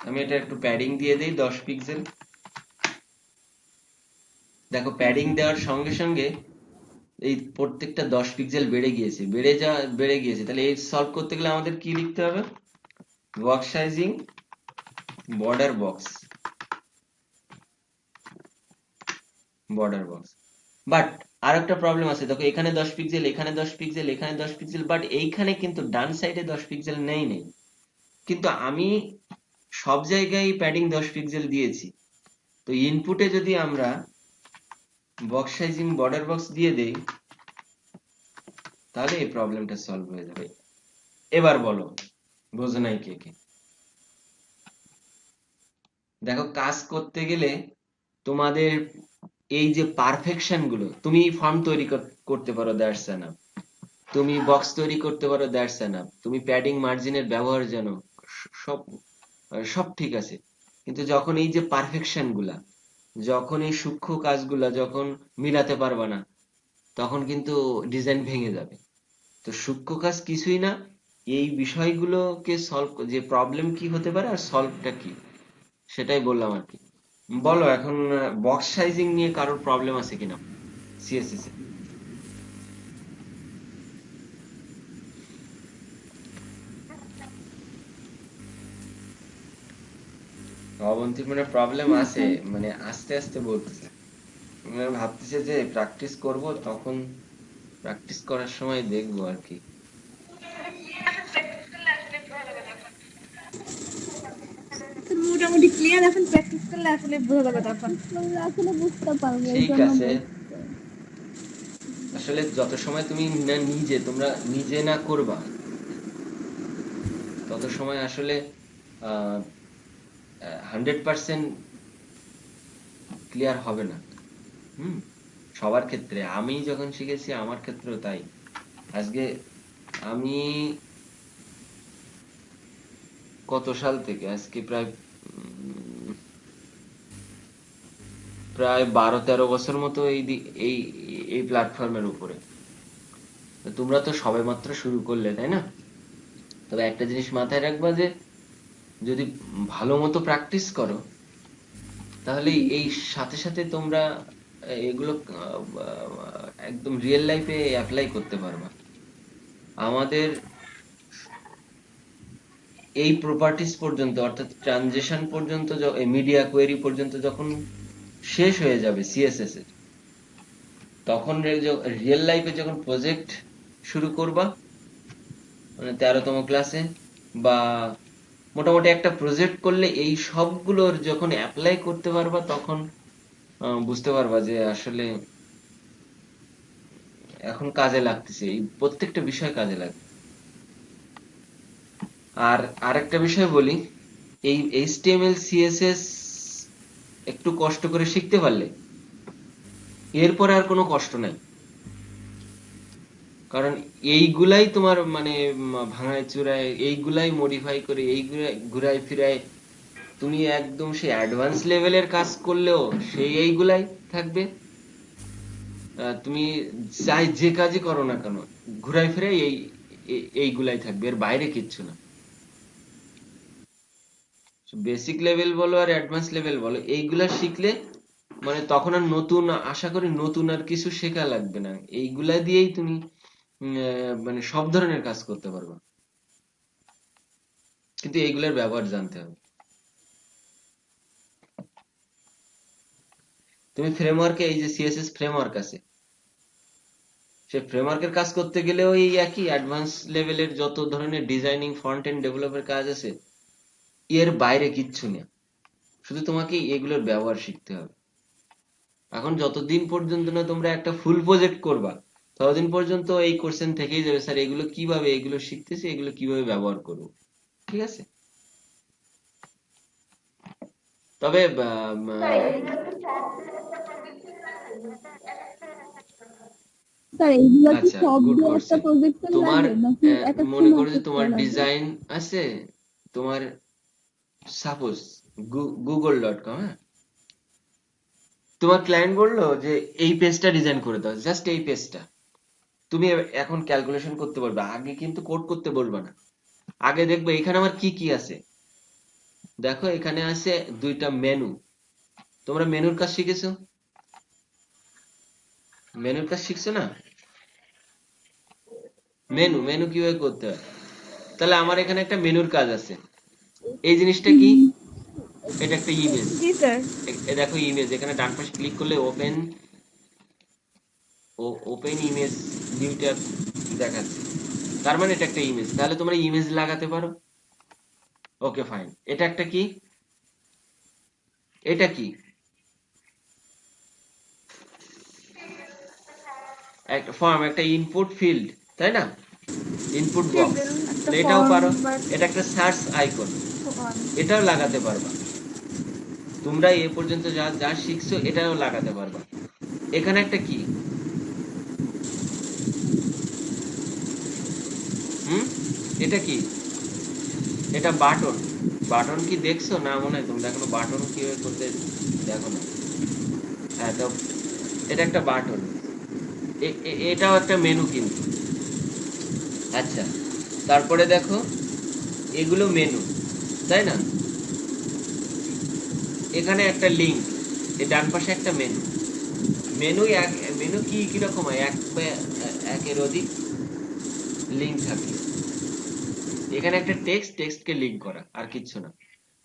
[SPEAKER 1] আমি এটা একটু প্যাডিং দিয়ে দেই 10 পিক্সেল। দেখো প্যাডিং দেওয়ার সঙ্গে সঙ্গে এই প্রত্যেকটা 10 পিক্সেল বেড়ে গিয়েছে। তাহলে এই সলভ করতে গেলে আমাদের কি লিখতে হবে? Box sizing border box. But আর একটা প্রবলেম আছে, দেখো এখানে 10 পিক্সেল, এখানে 10 পিক্সেল, এখানে 10 পিক্সেল, বাট এইখানে কিন্তু ডান সাইডে 10 পিক্সেল নেই। কিন্তু আমি সব জায়গায় প্যাডিং 10 পিক্সেল দিয়েছি। তো ইনপুটে যদি আমরা বক্স সাইজিং বর্ডার বক্স দিয়ে দেই তাহলে এই প্রবলেমটা সলভ হয়ে যাবে। এবার বলো বোঝো নাই কে কে? দেখো কাজ করতে গেলে তোমাদের এই যে পারফেকশন গুলো, তুমি ফর্ম তৈরি করতে পারো, দ্যাটস এনাফ। তুমি বক্স তৈরি করতে পারো, দ্যাটস এনাফ। তুমি প্যাডিং মার্জিনের ব্যবহার জানো, সব সব ঠিক আছে। কিন্তু যখন এই যে পারফেকশন গুলা, যখন এই সূক্ষ্ম কাজগুলা যখন মিলাতে পারবা না, তখন কিন্তু ডিজাইন ভেঙে যাবে। তো সূক্ষ্ম কাজ কিছুই না, এই বিষয়গুলোকে সলভ, যে প্রবলেম কি হতে পারে আর সলভটা কি, সেটাই বললাম আর কি। বলো এখন বক্স সাইজিং নিয়ে কারোর প্রবলেম আছে কিনা সিএসএস এ? অবন্তীর মানে প্রবলেম
[SPEAKER 2] না
[SPEAKER 1] আছে,
[SPEAKER 2] স্যার।
[SPEAKER 1] মানে আস্তে আস্তে বলতেছে। আমি ভাবতেছি যে প্র্যাকটিস করব, তখন প্র্যাকটিস করার সময় দেখবো আর কি।
[SPEAKER 2] স্যার মোটামুটি ক্লিয়ার, এখন প্র্যাকটিস করলে আসলে বোঝা যাবে তখন। করলে আসলে বুঝতে পারবো, এই
[SPEAKER 1] ঠিক
[SPEAKER 2] জন্য
[SPEAKER 1] আছে,
[SPEAKER 2] বলছি।
[SPEAKER 1] আসলে যত সময় তুমি তোমরা নিজে না করবা, তত সময় আসলে 100% ক্লিয়ার হবে না। হুম, সবার ক্ষেত্রে, আমি যখন শিখেছি আমার ক্ষেত্রেও তাই। আজকে আমি কত সাল থেকে, আজকে প্রায় 12-13 বছর মতো এই এই প্ল্যাটফর্মের উপরে। তো তোমরা তো সবেমাত্র শুরু করলে, তাই না? তবে একটা জিনিস মাথায় রাখবা, যে যদি ভালো মতো প্র্যাকটিস করো, তাহলে এই সাথে সাথে তোমরা এগুলো একদম রিয়েল লাইফে অ্যাপ্লাই করতে পারবা। আমাদের এই প্রপার্টিজ পর্যন্ত, অর্থাৎ ট্রানজিশন পর্যন্ত, মিডিয়া কোয়েরি পর্যন্ত যখন শেষ হয়ে যাবে সিএসএস এর, তখন রিয়েল লাইফে যখন প্রজেক্ট শুরু করবা, মানে 13তম ক্লাসে, বা মোটামুটি একটা প্রজেক্ট করলে এই সবগুলোর যখন অ্যাপ্লাই করতে পারবা, তখন বুঝতে পারবা যে আসলে এখন কাজে লাগতেছে, এই প্রত্যেকটা বিষয় কাজে লাগবে। আর আরেকটা বিষয় বলি, এই এইচটিএমএল সিএসএস একটু কষ্ট করে শিখতে পারলে এরপরে আর কোনো কষ্ট নাই। কারণ এইগুলাই তোমার মানে ভাঙায় চূড়ায়, এইগুলাই মডিফাই করে, এইগুলাই ঘুরায় ফিরায় তুমি একদম সেই অ্যাডভান্স লেভেলের কাজ করলেও সেই এইগুলাই থাকবে। তুমি চাই যে কাজই করো না কেন, ঘুরায় ফিরায় এইগুলাই থাকবে, এর বাইরে কিচ্ছু না। বেসিক লেভেল বলো আর অ্যাডভান্স লেভেল বলো, এইগুলা শিখলে মানে তখন আর নতুন, আশা করি নতুন আর কিছু শেখা লাগবে না। এইগুলা দিয়েই তুমি মানে সব ধরনের কাজ করতে পারবা, কিন্তু এইগুলার ব্যবহার জানতে হবে। তুমি ফ্রেমওয়ার্কে, এই যে সিএসএস ফ্রেমওয়ার্ক আছে, সেই ফ্রেমওয়ার্কের কাজ করতে গেলেও এই একই অ্যাডভান্স লেভেলের যত ধরনের ডিজাইনিং, ফ্রন্ট এন্ড ডেভেলপের কাজ আছে, এর বাইরে কিচ্ছু নেই। শুধু তোমাকে এগুলোর ব্যবহার শিখতে হবে। এখন যতদিন পর্যন্ত না তোমরা একটা ফুল প্রজেক্ট করবা, ততদিন পর্যন্ত এই কোশ্চেন থেকেই যাবে, স্যার এগুলো কিভাবে, এগুলো শিখতেছি, এগুলো কিভাবে ব্যবহার করবো। ঠিক আছে? তবে
[SPEAKER 2] স্যার এইগুলা কি
[SPEAKER 1] আচ্ছা,
[SPEAKER 2] সব
[SPEAKER 1] গুড
[SPEAKER 2] দিয়ে একটা
[SPEAKER 1] কোশ্চেন।
[SPEAKER 2] প্রজেক্টের
[SPEAKER 1] তোমার
[SPEAKER 2] লাগে নাকি এক একটা
[SPEAKER 1] মনে করো যে
[SPEAKER 2] মাসের
[SPEAKER 1] তোমার
[SPEAKER 2] লাগে?
[SPEAKER 1] ডিজাইন আছে, তোমার সাপোজ google.com, হ্যাঁ, তোমার ক্লায়েন্ট বললো যে এই পেজটা ডিজাইন করে দাও, জাস্ট এই পেজটা। তুমি এখন ক্যালকুলেশন করতে বলবে, আগে কিন্তু কোড করতে বলবা না। আগে দেখবে এখানে আমার কি কি আছে, দেখো এখানে আছে দুইটা মেনু। তোমরা মেনুর কাজ শিখেছো? মেনুর কাজ শিখছো না? মেনু মেনু কিভাবে করতে হয়? তাহলে আমার এখানে একটা মেনুর কাজ আছে। এই জিনিসটা কি? এটা একটা ইমেজ।
[SPEAKER 2] জি স্যার।
[SPEAKER 1] দেখো ইমেজ, এখানে ডান পাশে ক্লিক করলে ওপেন ইমেজ নিউ ট্যাব দেখাচ্ছে। তার মানে এটা একটা ইমেজ, তাহলে তোমরা ইমেজ লাগাতে পারো। Okay fine. এটা একটা কি? এটা কি? একটা ফর্ম, একটা ইনপুট ফিল্ড, তাই না? ইনপুট বক্স,
[SPEAKER 2] টেবিল একটা
[SPEAKER 1] তাহলে এটাও
[SPEAKER 2] ফর্ম
[SPEAKER 1] পারো।
[SPEAKER 2] বা
[SPEAKER 1] এটা একটা সার্চ আইকন,
[SPEAKER 2] ফর্ম।
[SPEAKER 1] এটাও লাগাতে পারবা। তোমরা এ পর্যন্ত যা যা শিখছো এটাও লাগাতে পারবা। এখানে একটা কি? হুম, এটা কি? এটা বাটন। বাটন কি দেখছো না? মনে হয় তোমরা এখনো বাটন কিভাবে করতে দেখো না। হ্যাঁ, তো এটা একটা বাটন। এটাও একটা মেনু কিন্তু। আচ্ছা, তারপরে দেখো এগুলো মেনু, তাই না? এখানে একটা লিংক, এই ডান পাশে একটা মেনু। মেনু এক, মেনু কি কিরকম হয়? এক বা একের অধিক লিংক থাকলে এখানে একটা টেক্সটকে লিংক করা, আর কিচ্ছু না।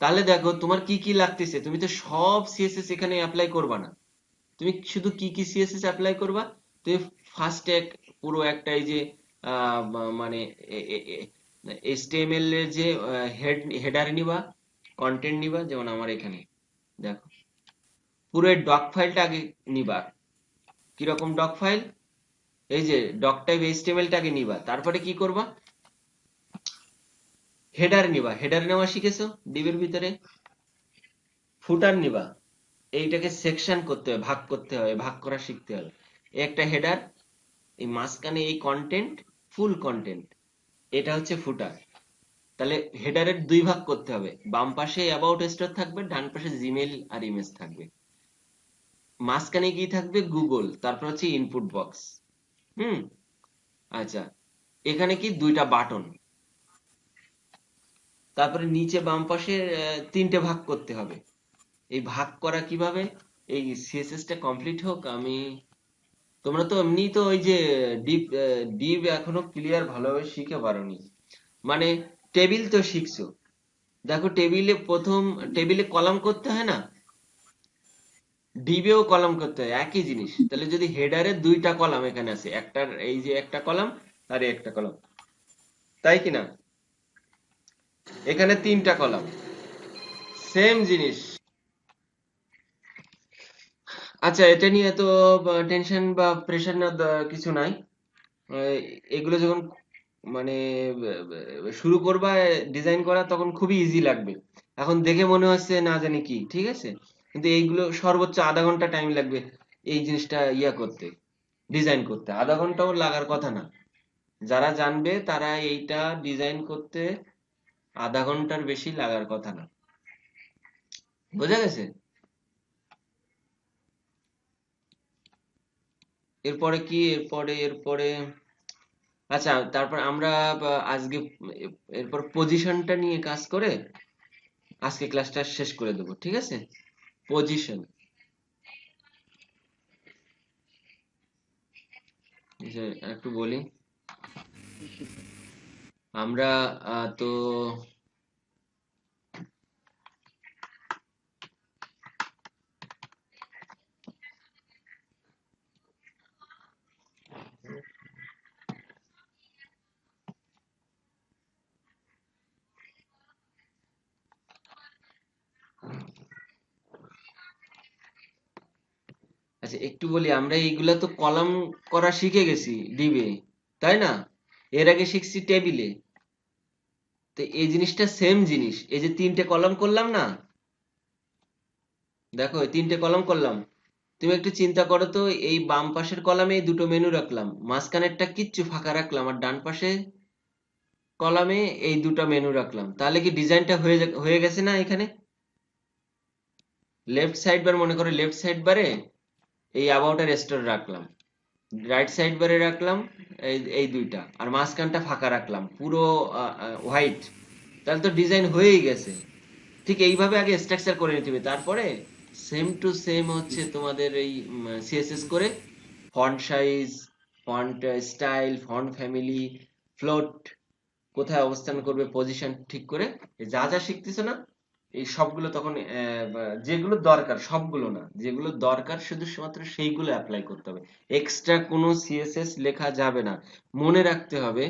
[SPEAKER 1] তাহলে দেখো তোমার কি কি লাগতেছে। তুমি তো সব সিএসএস এখানে অ্যাপ্লাই করবা না। তুমি শুধু কি কি সিএসএস অ্যাপ্লাই করবা? তুমি ফার্স্টে পুরো একটা এই যে মানে এইচটিএমএল এর যে হেডার নিবা, কন্টেন্ট নিবা। যেমন আমার এখানে দেখো পুরো ডক ফাইলটা আগে নিবা। কিরকম ডক ফাইল? এই যে ডক টাইপ এইচটিএমএল টা আগে নিবা। তারপরে কি করবা? হেডার নিবা। হেডার নেওয়া শিখেছো ডিবের ভিতরে? ফুটার নিবা। এইটাকে সেকশন করতে হবে, ভাগ করতে হবে, ভাগ করা শিখতে হবে। একটা হেডার, এই মাঝখানে এই কন্টেন্ট, ফুল কন্টেন্ট, এটা হচ্ছে ফুটার। তাহলে হেডারের দুই ভাগ করতে হবে, বাম পাশে অ্যাবাউট স্টোর থাকবে, ডান পাশে জিমেইল আর ইমেজ থাকবে। মাঝখানে কি থাকবে? গুগল, তারপর হচ্ছে ইনপুট বক্স। হুম, আচ্ছা, এখানে কি দুইটা বাটন। তারপরে নিচে বাম পাশে তিনটে ভাগ করতে হবে। এই ভাগ করা কিভাবে? এই সিএসএস টা কমপ্লিট হোক। তোমরা তো এমনি তো ওই যে ডিপ ডিপ এখনো ক্লিয়ার ভালোভাবে শিখে পারোনি। মানে টেবিল তো শিখছো। দেখো টেবিলে প্রথম, টেবিলে কলাম করতে হয় না? ডিবেও কলাম করতে হয়, একই জিনিস। তাহলে যদি হেডারে দুইটা কলাম এখানে আছে, একটার এই যে একটা কলাম আর এই একটা কলাম, তাই কি না? এখানে তিনটা কলাম, সেম জিনিস। আচ্ছা, এটা নিয়ে তো টেনশন বা প্রেশার না কিছু নাই। আহ, এগুলো যখন মানে শুরু করবা ডিজাইন করা, তখন খুবই ইজি লাগবে। এখন দেখে মনে হচ্ছে না জানি কি, ঠিক আছে? কিন্তু এইগুলো সর্বোচ্চ আধা ঘন্টা টাইম লাগবে এই জিনিসটা ইয়া করতে, ডিজাইন করতে। আধা ঘন্টাও লাগার কথা না। যারা জানবে তারা এইটা ডিজাইন করতে আধা ঘন্টার বেশি লাগার কথা না। বোঝা গেছে? এরপরে কি? এরপরে আচ্ছা, তারপর আমরা আজকে এরপর পজিশনটা নিয়ে কাজ করে আজকে ক্লাসটা শেষ করে দেবো, ঠিক আছে? পজিশন, একটু বলি। আমরা তো আচ্ছা একটু বলি, আমরা এইগুলা তো কলাম করা শিখে গেছি ডিবে, তাই না? এর আগে শিখছি টেবিলে। তো এই জিনিসটা সেম জিনিস। এই যে তিনটে কলাম করলাম না, দেখো এই তিনটে কলাম করলাম। তুমি একটু চিন্তা করো তো, এই বাম পাশের কলামে এই দুটো মেনু রাখলাম, মাঝখানেরটা কিচ্ছু ফাঁকা রাখলাম, আর ডান পাশে কলামে এই দুটো মেনু রাখলাম, তাহলে কি ডিজাইনটা হয়ে গেছে না? এখানে লেফট সাইড বার, মনে করো লেফট সাইড বারে এই অ্যাবাউট আর স্টোর রাখলাম, রাইট সাইড বারে রাখলাম এই এই দুইটা, আর মাঝখানটা ফাঁকা রাখলাম পুরো হোয়াইট। তাহলে তো ডিজাইন হয়েই গেছে, ঠিক এইভাবে আগে স্ট্রাকচার করে নিতে হবে, তারপরে সেম টু সেম হচ্ছে তোমাদের এই সিএসএস করে font size, font style, font family, float কোথায় অবস্থান করবে, পজিশন ঠিক করে এই যা যা শিখতেছো না, এই সবগুলো তখন যেগুলো দরকার, সবগুলো না, যেগুলো দরকার শুধু মাত্র সেইগুলো অ্যাপ্লাই করতে হবে। এক্সট্রা কোনো সিএসএস লেখা যাবে না। মনে রাখতে হবে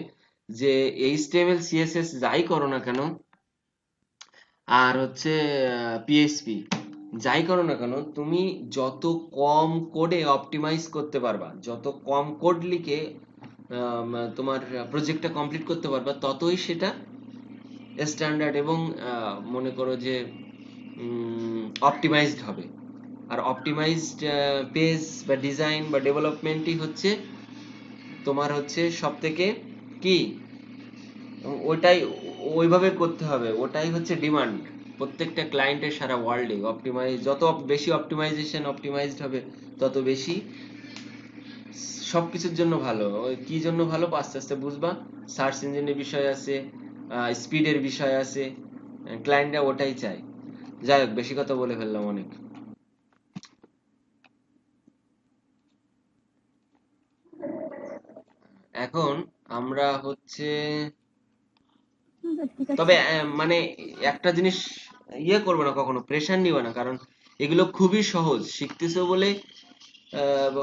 [SPEAKER 1] যে এইচটিএমএল সিএসএস যাই করো না কেন, আর হচ্ছে পিএইচপি যাই করো না কেন, তুমি যত কম কোডে অপটিমাইজ করতে পারবা, যত কম কোড লিখে তোমার প্রজেক্টটা কমপ্লিট করতে পারবা, ততই সেটা স্ট্যান্ডার্ড এবং মনে করো যে অপটিমাইজড হবে। আর অপটিমাইজড পেজ বা ডিজাইন বা ডেভেলপমেন্টই হচ্ছে তোমার হচ্ছে সব থেকে কি, ওটাই ওইভাবে করতে হবে, ওটাই হচ্ছে ডিমান্ড প্রত্যেকটা ক্লায়েন্টের সারা ওয়ার্ল্ডে। অপটিমাইজ যত বেশি অপটিমাইজেশন অপটিমাইজড হবে, তত বেশি সবকিছুর জন্য ভালো। ওই কি জন্য ভালো আস্তে আস্তে বুঝবা। সার্চ ইঞ্জিনের বিষয় আছে, স্পিডের বিষয় আছে, ক্লায়েন্টরা ওটাই চায়। যাই হোক, বেশি কথা বলে ফেললাম অনেক। এখন আমরা হচ্ছে,
[SPEAKER 2] ঠিক আছে।
[SPEAKER 1] তবে মানে একটা জিনিস করবে না, কখনো প্রেশার নিবে না, কারণ এগুলো খুবই সহজ, শিখতেছো বলে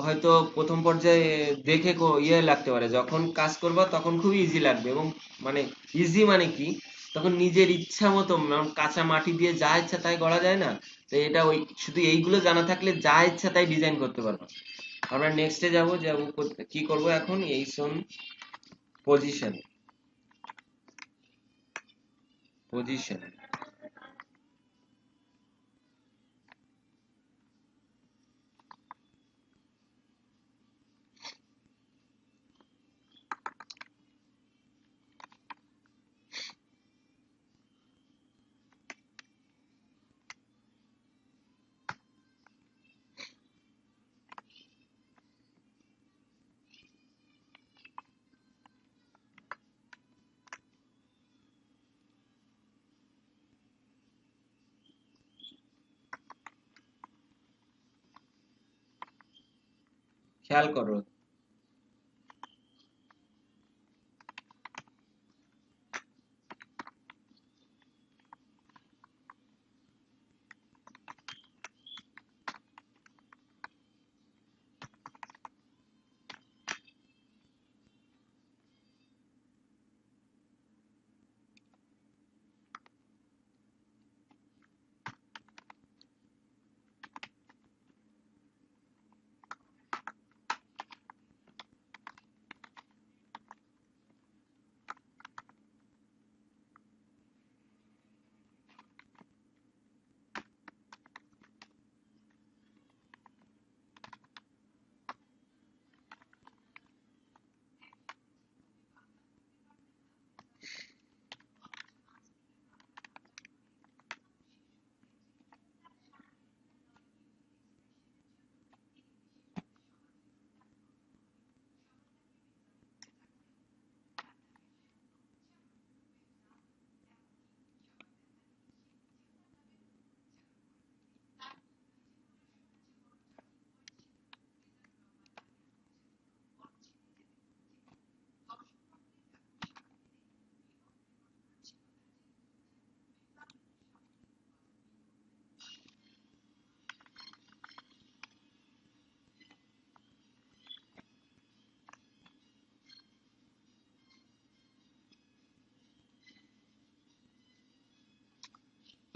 [SPEAKER 1] হয়তো প্রথম পর্যায়ে দেখে লাগতে পারে, যখন কাজ করবা তখন খুবই ইজি লাগবে। এবং মানে ইজি মানে কি, তখন নিজের ইচ্ছা মতো, কাঁচা মাটি দিয়ে যা ইচ্ছা তাই গড়া যায় না, তো এটা ওই শুধু এইগুলো জানা থাকলে যা ইচ্ছা তাই ডিজাইন করতে পারবা। আমরা নেক্সটে যাবো কি করব এখন, এই পজিশন পজিশন খেয়াল করো।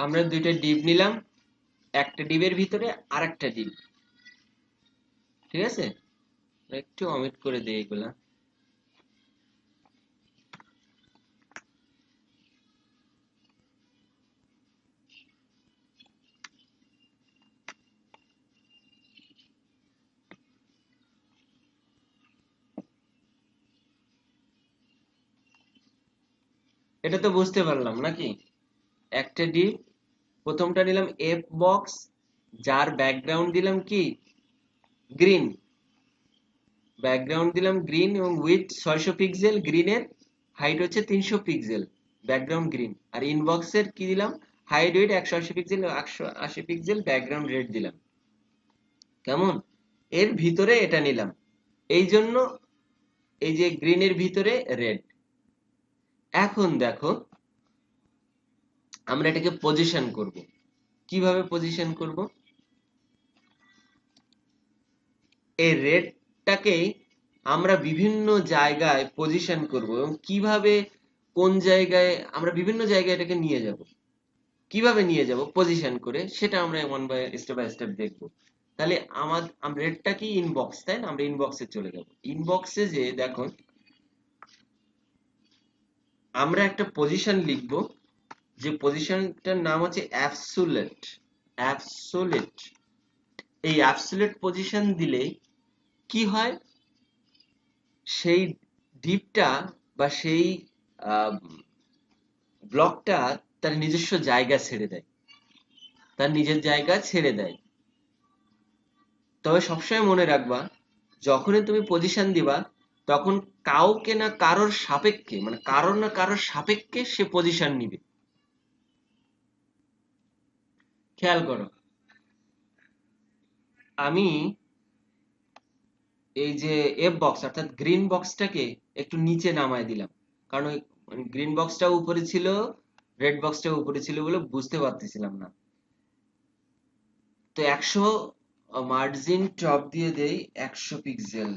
[SPEAKER 1] আমরা দুইটা ডিপ নিলাম, একটা ডিপের ভিতরে আর একটা ডিপ, ঠিক আছে? একটু অমিট করে দিই এগুলা। এটা তো বুঝতে পারলাম নাকি? একটা ডিপ, প্রথমটা নিলাম এফ বক্স, যার ব্যাকগ্রাউন্ড দিলাম কি, গ্রিন, ব্যাকগ্রাউন্ড দিলাম গ্রিন এবং উইথ 600 পিক্সেল, গ্রিনের হাইট হচ্ছে 300 পিক্সেল, ব্যাকগ্রাউন্ড গ্রিন। আর ইনবক্সের কি দিলাম, height width 180 pixel, 180 pixel, background red দিলাম। কেমন? এর ভিতরে এটা নিলাম, এই জন্য এই যে গ্রিনের ভিতরে রেড। এখন দেখো আমরা এটাকে পজিশন করব। কিভাবে পজিশন করব? এই রেডটাকে আমরা বিভিন্ন জায়গায় পজিশন করব, এবং কিভাবে কোন জায়গায় আমরা বিভিন্ন জায়গায় এটাকে নিয়ে যাব, কিভাবে নিয়ে যাব পজিশন করে, সেটা আমরা স্টেপ বাই স্টেপ দেখব। তাহলে আমরা রেডটা কি ইনবক্স, তাই না? আমরা ইনবক্সে চলে যাব। ইনবক্সে যে দেখো আমরা একটা পজিশন লিখব, যে পজিশনটার নাম হচ্ছে অ্যাবসোলিউট। অ্যাবসোলিউট, এই অ্যাবসোলিউট পজিশন দিলে কি হয়, সেই ডিপটা বা সেই ব্লকটা তার নিজস্ব জায়গা ছেড়ে দেয়, তার নিজের জায়গা ছেড়ে দেয়। তবে সবসময় মনে রাখবা, যখনই তুমি পজিশন দিবা তখন কাউকে না কারোর সাপেক্ষে, মানে কারোর না কারোর সাপেক্ষে সে পজিশন নিবে। খেয়াল করো, আমি এই যে এফ বক্স অর্থাৎ গ্রিন বক্সটাকে একটু নিচে নামায় দিলাম, কারণ ওই গ্রিন বক্সটা উপরে ছিল, রেড বক্সটা উপরে ছিল বলে বুঝতে পারতেছিলাম না। তো 100 মার্জিন টপ দিয়ে দেই 100 পিক্সেল,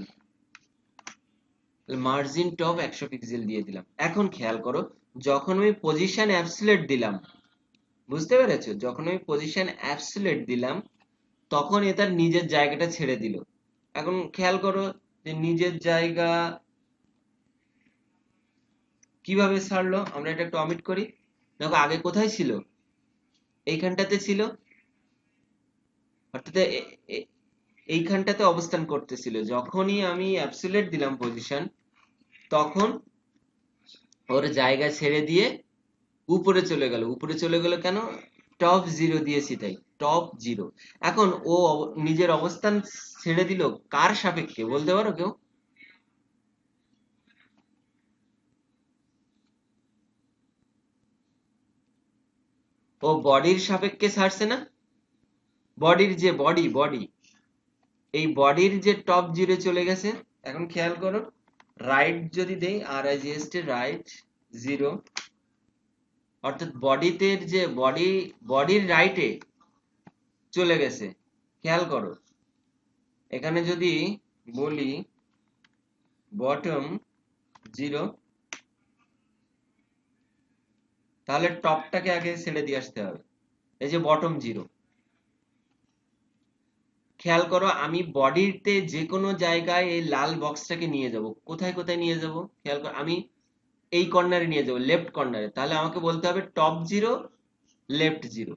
[SPEAKER 1] মার্জিন টপ 100 পিক্সেল দিয়ে দিলাম। এখন খেয়াল করো, যখন আমি পজিশন অ্যাবসোলিউট দিলাম, বুঝতে পেরেছো? যখন আমি পজিশন অ্যাবসোলিউট দিলাম তখন এ তার নিজের জায়গাটা ছেড়ে দিল। এখন খেয়াল করো যে নিজের জায়গা কিভাবে ছাড়লো, আমরা এটা একটু অমিট করি। দেখো আগে কোথায় ছিল, এইখানটাতে ছিল, অর্থাৎ এইখানটাতে অবস্থান করতেছিল। যখনই আমি অ্যাবসোলিউট দিলাম পজিশন, তখন ওর জায়গা ছেড়ে দিয়ে উপরে চলে গেল। উপরে চলে গেল কেন? টপ জিরো দিয়েছি তাই, টপ জিরো। এখন ও নিজের অবস্থান ছেড়ে দিল কার সাপেক্ষে বলতে পারো কেউ? ও বডির সাপেক্ষে ছাড়ছে না? বডির যে বডি, এই বডির যে টপ জিরো চলে গেছে। এখন খেয়াল করো, রাইট যদি দেই, আর I G S T, right zero, অর্থাৎ বডিতে যে বডির রাইটে চলে গেছে। খেয়াল করো, এখানে যদি বলি বটম জিরো, তাহলে টপটাকে আগে ছেড়ে দিয়ে আসতে হবে। এই যে বটম জিরো, খেয়াল করো আমি বডিতে যে কোনো জায়গায় এই লাল বক্সটাকে নিয়ে যাব। কোথায় কোথায় নিয়ে যাব খেয়াল করো, আমি এই কর্নারে নিয়ে যাব, লেফট কর্নারে। তাহলে আমাকে বলতে হবে টপ জিরো, লেফট জিরো।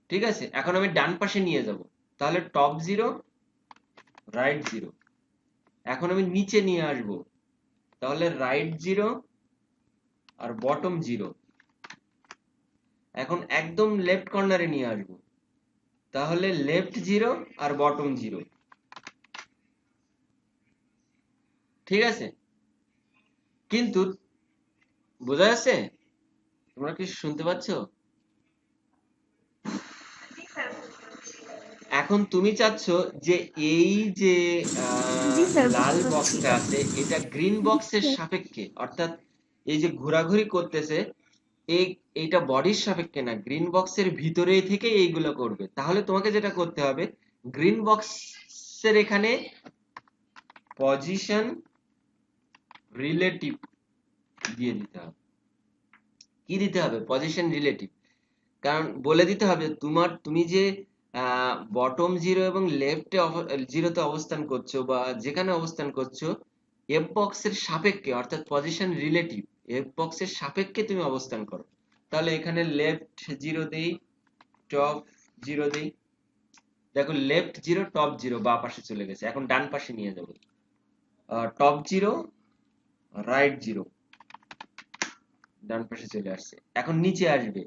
[SPEAKER 1] ঠিক আছে, এখন আমি ডান পাশে নিয়ে যাব, তাহলে টপ জিরো, রাইট জিরো। এখন আমি নিচে নিয়ে আসব, তাহলে রাইট জিরো আর বটম জিরো। এখন একদম লেফট কর্নারে নিয়ে আসব, তাহলে লেফট জিরো আর বটম জিরো। ঠিক আছে, কিন্তু বোঝা যাচ্ছে? তোমরা কি শুনতে পাচ্ছ? এখন তুমি চাচ্ছ যে এই যে
[SPEAKER 2] জি স্যার,
[SPEAKER 1] লাল
[SPEAKER 2] বুঝতে পারছি।
[SPEAKER 1] বক্সটা আছে এটা গ্রিন বক্সের সাপেক্ষে, অর্থাৎ এই যে ঘোরাঘুরি করতেছে এইটা বডির সাপেক্ষে না, গ্রিন বক্সের ভিতরে থেকে এইগুলো করবে। তাহলে তোমাকে যেটা করতে হবে, গ্রিন বক্সের এখানে পজিশন রিলেটিভ দিয়ে দিতে হবে। কি দিতে হবে? Position relative. কারণ বলে দিতে হবে তুমি যে বটম জিরো এবং লেফটে জিরোতে অবস্থান করছো বা যেখানে অবস্থান করছো, এফ বক্সের সাপেক্ষে, অর্থাৎ পজিশন রিলেটিভ এফ বক্সের সাপেক্ষে তুমি অবস্থান করো। তাহলে এখানে লেফট জিরো দেই, টপ জিরো দেই। দেখো লেফট জিরো, টপ জিরো বা পাশে চলে গেছে। এখন ডান পাশে নিয়ে যাবো, টপ জিরো, রাইট জিরো, ডান পাশে চলে আসছে। এখন নিচে আসবে,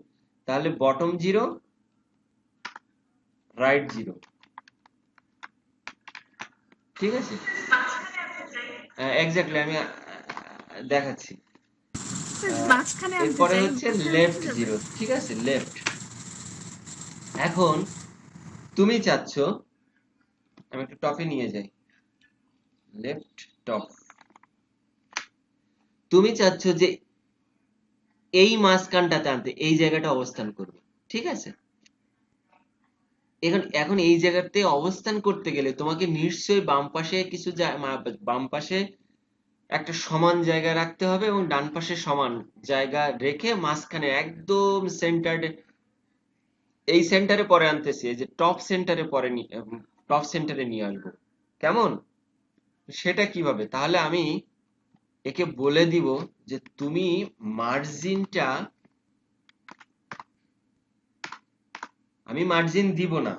[SPEAKER 1] তাহলে বটম জিরো, রাইট 0, ঠিক আছে? এক্স্যাক্টলি আমি দেখাচ্ছি।
[SPEAKER 2] মাঝখানে আনতে
[SPEAKER 1] এরপরে
[SPEAKER 2] চাই,
[SPEAKER 1] হচ্ছে
[SPEAKER 2] মাঝখানে
[SPEAKER 1] লেফট
[SPEAKER 2] বসে যাবে।
[SPEAKER 1] 0, ঠিক আছে? লেফট। এখন তুমি চাচ্ছ, আমি একটু টপে নিয়ে যাই, লেফট টপ। তুমি চাচ্ছ যে এই মাঝখানটাতে আনতে, এই জায়গাটা অবস্থান করবে, ঠিক আছে? এখন এই জায়গাতে অবস্থান করতে গেলে তোমাকে নিশ্চয়ই বাম পাশে কিছু বাম পাশে একটা সমান জায়গা রাখতে হবে এবং ডান পাশে সমান জায়গা রেখে মাঝখানে একদম সেন্টারে, এই সেন্টারে পরে আনতেছি, এই যে টপ সেন্টারে পরে টপ সেন্টারে নিয়ে আসবো। কেমন? সেটা কিভাবে? তাহলে আমি একে বলে দিব যে তুমি মার্জিনটা, আমি মার্জিন দিব না,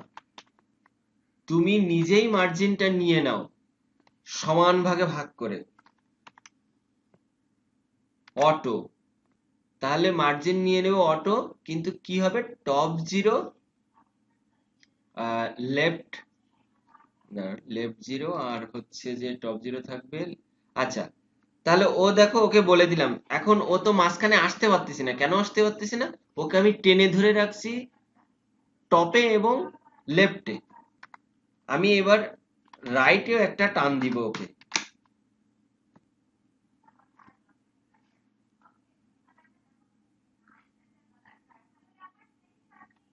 [SPEAKER 1] তুমি নিজেই মার্জিনটা নিয়ে নাও সমান ভাগে ভাগ করে, অটো। তাহলে মার্জিন নিয়ে নেব অটো, কিন্তু কি হবে? টপ 0, লেফট, লেফট 0 আর হচ্ছে যে টপ 0 থাকবে। আচ্ছা, তাহলে ও দেখো, ওকে বলে দিলাম। এখন ও তো মাঝখানে আসতে পারতেছি না, কেন আসতে পারতেছি না? ওকে আমি টেনে ধরে রাখছি টপে এবং লেফটে। আমি এবার রাইটেও একটা টান দিব ওকে।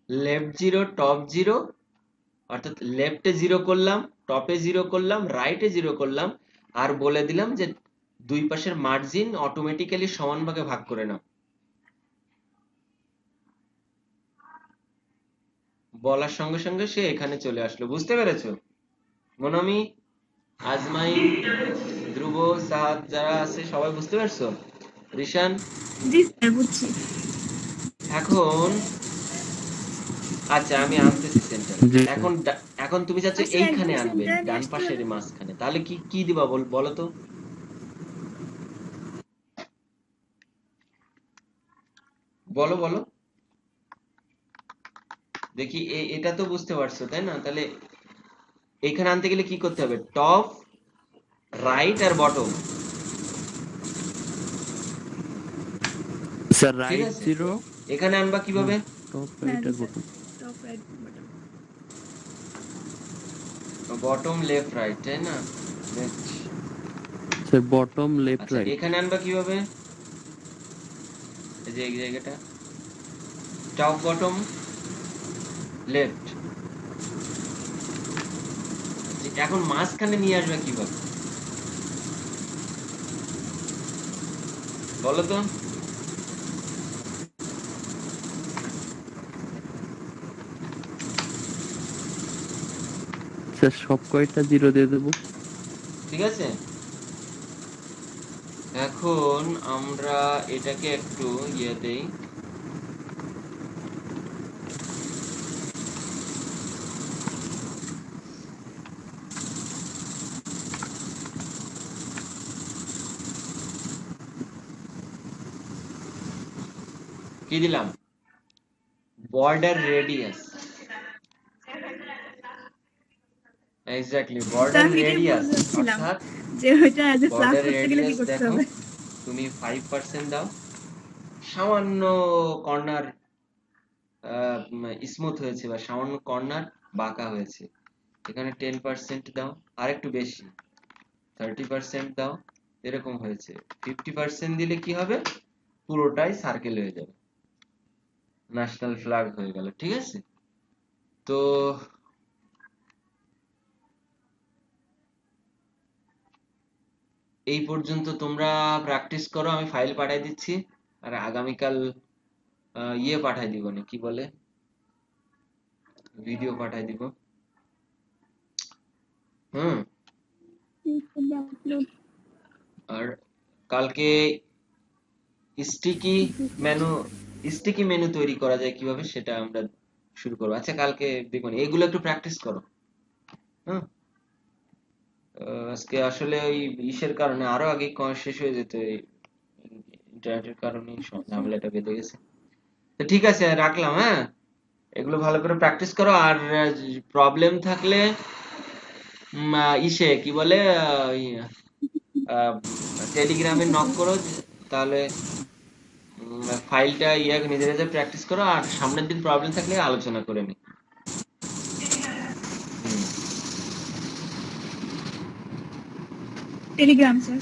[SPEAKER 1] লেফট 0 টপ 0, অর্থাৎ লেফটে 0 করলাম, টপে 0 করলাম, রাইটে 0 করলাম, আর বলে দিলাম যে দুই পাশের মার্জিন অটোমেটিক্যালি সমান ভাগে ভাগ করে নাও। বলার সঙ্গে সঙ্গে সে এখানে চলে আসলো। বুঝতে পেরেছো? মনামি, আজমাইন, ধ্রুব, সাহাদ যারা আছে সবাই বুঝতে পারছো? রিশান?
[SPEAKER 2] জি স্যার, বুঝছি।
[SPEAKER 1] এখন আচ্ছা, আমি আনতেছি সেন্টারে।
[SPEAKER 4] জি
[SPEAKER 1] এখন এখন তুমি চাচ্ছ
[SPEAKER 2] আচ্ছা,
[SPEAKER 1] এইখানে
[SPEAKER 2] একদম
[SPEAKER 1] আনবে,
[SPEAKER 2] সেন্টারে নিয়ে
[SPEAKER 1] ডান
[SPEAKER 2] আসতে
[SPEAKER 1] পাশের
[SPEAKER 2] হলে
[SPEAKER 1] মাঝখানে। তাহলে কি কি দিবা বলো তো? বলো বলো দেখি। এটা তো বুঝতে পারছো তাই না? তাহলে এখানে আনতে গেলে কি করতে হবে? টপ, রাইট আর বটম,
[SPEAKER 4] স্যার
[SPEAKER 1] ঠিক
[SPEAKER 4] রাইট
[SPEAKER 1] আছে?
[SPEAKER 4] 0,
[SPEAKER 1] এখানে আনবা কিভাবে?
[SPEAKER 4] টপ
[SPEAKER 2] হ্যাঁ
[SPEAKER 4] রাইট
[SPEAKER 2] জি
[SPEAKER 4] আর
[SPEAKER 2] sir,
[SPEAKER 4] bottom.
[SPEAKER 2] Top right bottom.
[SPEAKER 1] Bottom, left, right, তাই না? লেফট।
[SPEAKER 4] স্যার বটম লেফট
[SPEAKER 1] আচ্ছা,
[SPEAKER 4] রাইট।
[SPEAKER 1] এখানে আনবা কিভাবে? এই যে এই জায়গাটা, টপ, বটম, লেফট। এখন মাঝখানে নিয়ে আসবা কিভাবে বলো তো?
[SPEAKER 4] স্যার সব কয়টা 0 দিয়ে দেবো।
[SPEAKER 1] ঠিক আছে, এখন আমরা এটাকে একটু ইয়ে দেই। কি দিলাম? Border radius. এক্স্যাক্টলি,
[SPEAKER 2] তো
[SPEAKER 1] বর্ডার
[SPEAKER 2] আমি এটাই
[SPEAKER 1] রেডিয়াস।
[SPEAKER 2] বলতে চাচ্ছিলাম
[SPEAKER 1] অর্থাৎ
[SPEAKER 2] যে ওইটা যে প্লাস
[SPEAKER 1] বর্ডার
[SPEAKER 2] করতে গেলে কি
[SPEAKER 1] রেডিয়াস
[SPEAKER 2] করতে
[SPEAKER 1] দেখো,
[SPEAKER 2] হবে?
[SPEAKER 1] তুমি 5% দাও, সামান্য কর্নার স্মুথ হয়েছে বা সামান্য কর্নার বাঁকা হয়েছে, এখানে 10% দাও, আর একটু বেশি 30% দাও, এরকম হয়েছে। 50% দিলে কি হবে? পুরোটাই সার্কেল হয়ে যাবে, ন্যাশনাল ফ্ল্যাগ হয়ে গেল, ঠিক আছে? তো এই পর্যন্ত তোমরা প্র্যাকটিস করো, আমি ফাইল পাঠিয়ে দিচ্ছি। আর আগামীকাল ইয়ে পাঠিয়ে দিব, না কি বলে, ভিডিও পাঠিয়ে দিব। হুম। আর কালকে স্টিকি মেনু, স্টিকি মেনু তৈরি করা যায় কিভাবে সেটা আমরা শুরু করবো। আচ্ছা, কালকে দেখুন, এগুলো একটু প্র্যাকটিস করো। হুম। আজকে আসলে ওই ইসের কারণে আরো আগে শেষ হয়ে যেত, এই ইন্টারনেটের কারণে ঝামেলাটা বেঁধে গেছে। তো ঠিক আছে, রাখলাম, হ্যাঁ? এগুলো ভালো করে প্র্যাকটিস করো, আর প্রবলেম থাকলে ইসে কি বলে টেলিগ্রামে নক করো, তাহলে ফাইলটা নিজে নিজে প্র্যাকটিস করো, আর সামনের দিন প্রবলেম থাকলে আলোচনা করে নি। হুম।
[SPEAKER 2] Telegram sir.